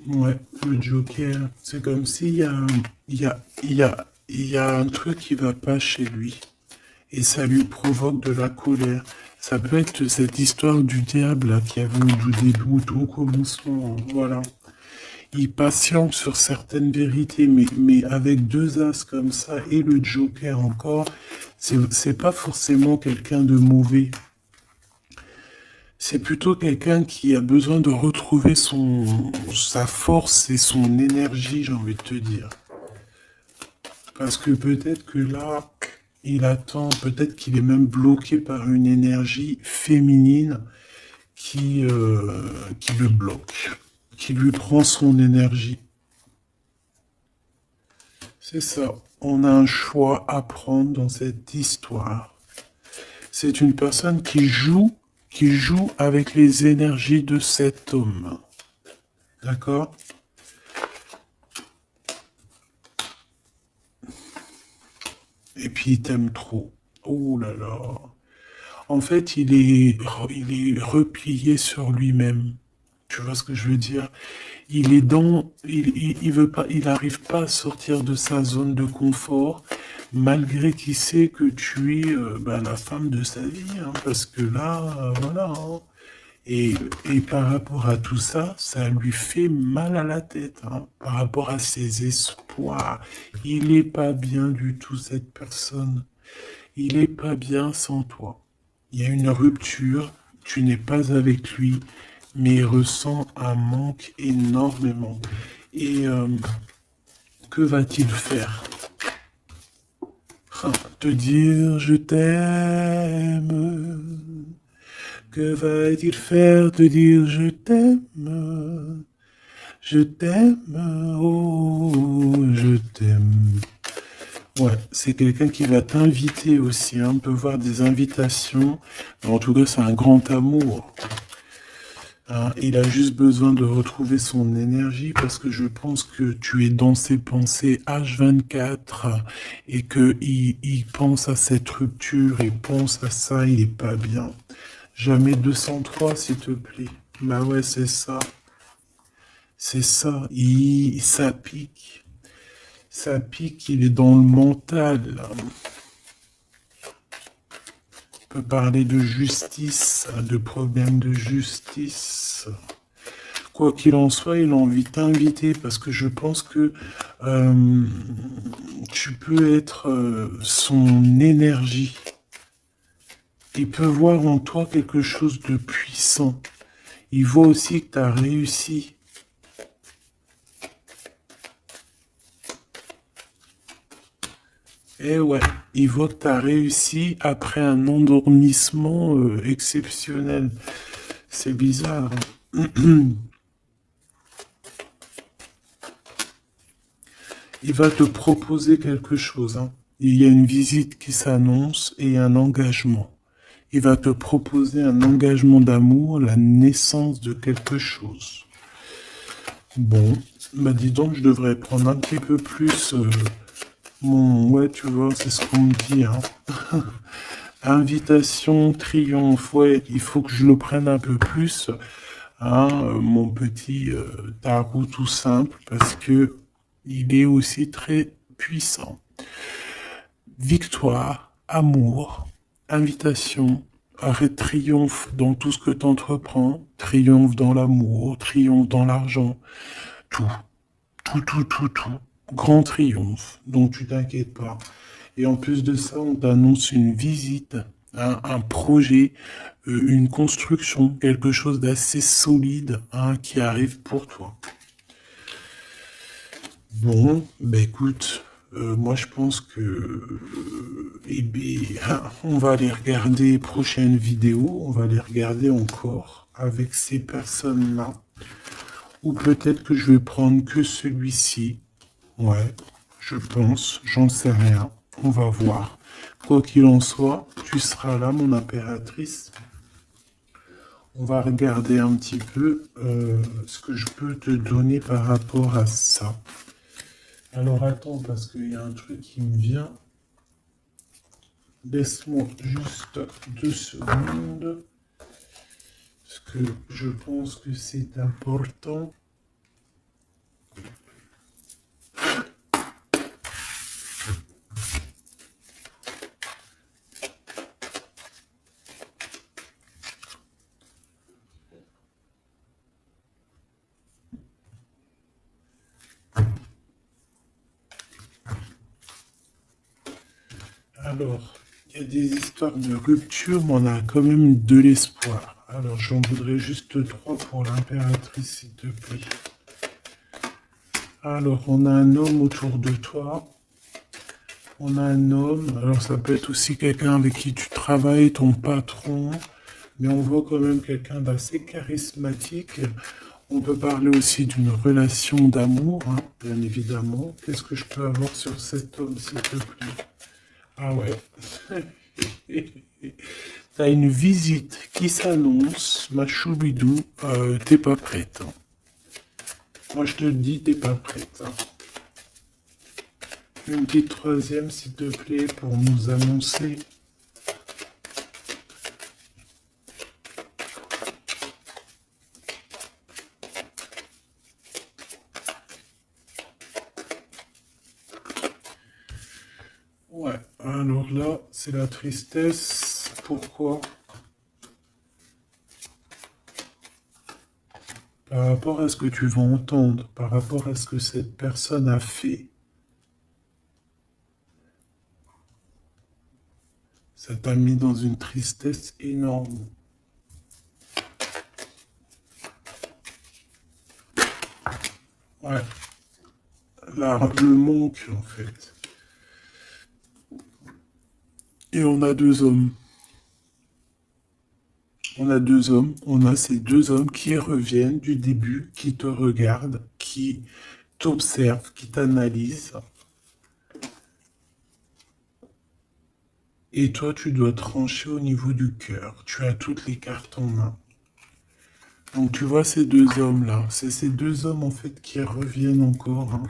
Ouais, le Joker. C'est comme s'il y a, il y a un truc qui va pas chez lui. Et ça lui provoque de la colère. Ça peut être cette histoire du diable là, qui avait au début, au commencement. Voilà. Il patiente sur certaines vérités, mais avec deux as comme ça et le Joker encore, c'est pas forcément quelqu'un de mauvais. C'est plutôt quelqu'un qui a besoin de retrouver sa force et son énergie, j'ai envie de te dire. Parce que peut-être que là, il attend, peut-être qu'il est même bloqué par une énergie féminine qui le bloque, qui lui prend son énergie. C'est ça. On a un choix à prendre dans cette histoire. C'est une personne qui joue avec les énergies de cet homme. D'accord? Et puis il t'aime trop. Oh là là. En fait, il est replié sur lui-même. Tu vois ce que je veux dire? Il veut pas, il n'arrive pas à sortir de sa zone de confort, malgré qu'il sait que tu es la femme de sa vie, hein, parce que là, voilà. Hein. Et par rapport à tout ça, ça lui fait mal à la tête, hein, par rapport à ses espoirs. Il n'est pas bien du tout, cette personne. Il n'est pas bien sans toi. Il y a une rupture, tu n'es pas avec lui, mais il ressent un manque énormément. Et que va-t-il faire? Te dire je t'aime. Que va-t-il faire? Te dire je t'aime. Je t'aime, oh, je t'aime. Ouais, c'est quelqu'un qui va t'inviter aussi, hein. On peut voir des invitations. En tout cas, c'est un grand amour. Hein, il a juste besoin de retrouver son énergie parce que je pense que tu es dans ses pensées H24 et que il pense à cette rupture, il pense à ça, il est pas bien. Jamais 203, s'il te plaît. Bah ouais, c'est ça. C'est ça. Ça pique. Ça pique, il est dans le mental. On peut parler de justice, de problèmes de justice. Quoi qu'il en soit, il a envie de t'inviter parce que je pense que euh, tu peux être son énergie. Il peut voir en toi quelque chose de puissant. Il voit aussi que tu as réussi. Eh ouais, il voit que tu as réussi après un endormissement exceptionnel. C'est bizarre. Il va te proposer quelque chose. Hein. Il y a une visite qui s'annonce et un engagement. Il va te proposer un engagement d'amour, la naissance de quelque chose. Bon, bah dis donc, je devrais prendre un petit peu plus mon... Ouais, tu vois, c'est ce qu'on me dit. Hein. Invitation, triomphe, ouais, il faut que je le prenne un peu plus. Hein, mon petit tarot tout simple, parce que il est aussi très puissant. Victoire, amour, invitation, arrête, triomphe dans tout ce que tu entreprends, triomphe dans l'amour, triomphe dans l'argent, tout, tout. Grand triomphe, donc tu t'inquiètes pas. Et en plus de ça, on t'annonce une visite, un projet, une construction, quelque chose d'assez solide hein, qui arrive pour toi. Bon, bah écoute, moi je pense que eh bien, on va aller regarder les prochaines vidéos, on va les regarder encore avec ces personnes-là. Ou peut-être que je vais prendre que celui-ci. Ouais, je pense, j'en sais rien. On va voir. Quoi qu'il en soit, tu seras là, mon impératrice. On va regarder un petit peu ce que je peux te donner par rapport à ça. Alors attends, parce qu'il y a un truc qui me vient. Laisse-moi juste 2 secondes. Parce que je pense que c'est important. Alors, il y a des histoires de rupture, mais on a quand même de l'espoir. Alors, j'en voudrais juste 3 pour l'impératrice, s'il te plaît. Alors, on a un homme autour de toi. On a un homme. Alors, ça peut être aussi quelqu'un avec qui tu travailles, ton patron. Mais on voit quand même quelqu'un d'assez charismatique. On peut parler aussi d'une relation d'amour, hein, bien évidemment. Qu'est-ce que je peux avoir sur cet homme, s'il te plaît? Ah ouais. T'as une visite qui s'annonce, ma choubidou, t'es pas prête. Hein. Moi je te le dis, t'es pas prête. Hein. Une petite troisième, s'il te plaît, pour nous annoncer. Ouais, alors là, c'est la tristesse. Pourquoi? Par rapport à ce que tu vas entendre, par rapport à ce que cette personne a fait, ça t'a mis dans une tristesse énorme. Ouais, là, le manque en fait. Et on a 2 hommes. On a 2 hommes. On a ces 2 hommes qui reviennent du début, qui te regardent, qui t'observent, qui t'analysent. Et toi, tu dois trancher au niveau du cœur. Tu as toutes les cartes en main. Donc tu vois ces deux hommes-là, c'est ces deux hommes en fait qui reviennent encore, hein.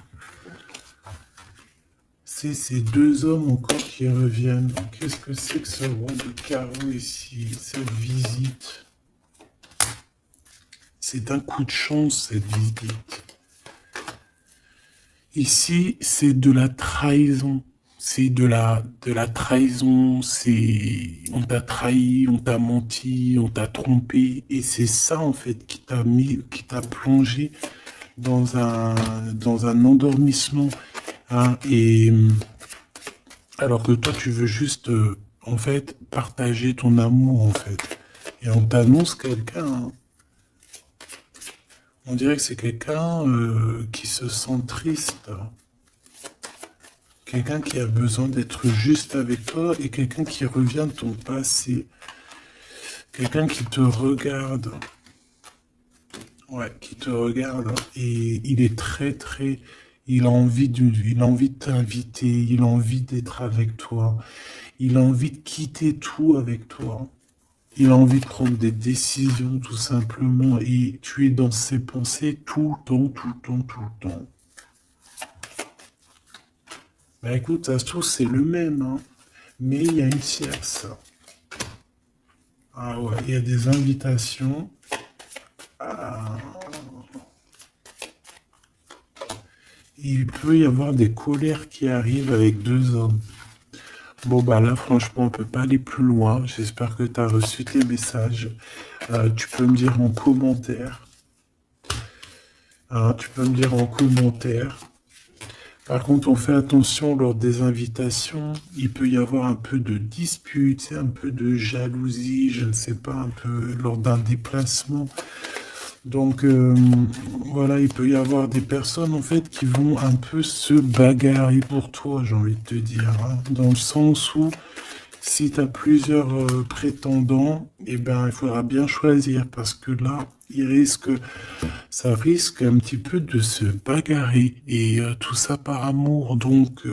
C'est ces deux hommes encore qui reviennent. Qu'est-ce que c'est que ce rond de carreau ici, cette visite? C'est un coup de chance cette visite. Ici, c'est de la trahison. C'est de la trahison, on t'a trahi, on t'a menti, on t'a trompé, et c'est ça en fait qui t'a plongé dans un endormissement, hein, et alors que toi tu veux juste en fait partager ton amour en fait, et on t'annonce quelqu'un, hein. On dirait que c'est quelqu'un qui se sent triste. Quelqu'un qui a besoin d'être juste avec toi et quelqu'un qui revient de ton passé. Quelqu'un qui te regarde. Ouais, qui te regarde. Et il est très... Il a envie de t'inviter. Il a envie d'être avec toi. Il a envie de quitter tout avec toi. Il a envie de prendre des décisions tout simplement. Et tu es dans ses pensées tout le temps, tout le temps, tout le temps. Bah écoute, ça se trouve, c'est le même, hein. Mais il y a une tierce. Ah ouais, il y a des invitations. Ah. Il peut y avoir des colères qui arrivent avec deux hommes. Bon bah là, franchement, on peut pas aller plus loin. J'espère que tu as reçu tes messages. Tu peux me dire en commentaire. Tu peux me dire en commentaire. Par contre, on fait attention lors des invitations. Il peut y avoir un peu de dispute, un peu de jalousie, je ne sais pas, un peu lors d'un déplacement. Donc voilà, il peut y avoir des personnes en fait qui vont un peu se bagarrer pour toi, j'ai envie de te dire, hein, dans le sens où si tu as plusieurs prétendants, eh ben il faudra bien choisir parce que là, ça risque un petit peu de se bagarrer et tout ça par amour. Donc,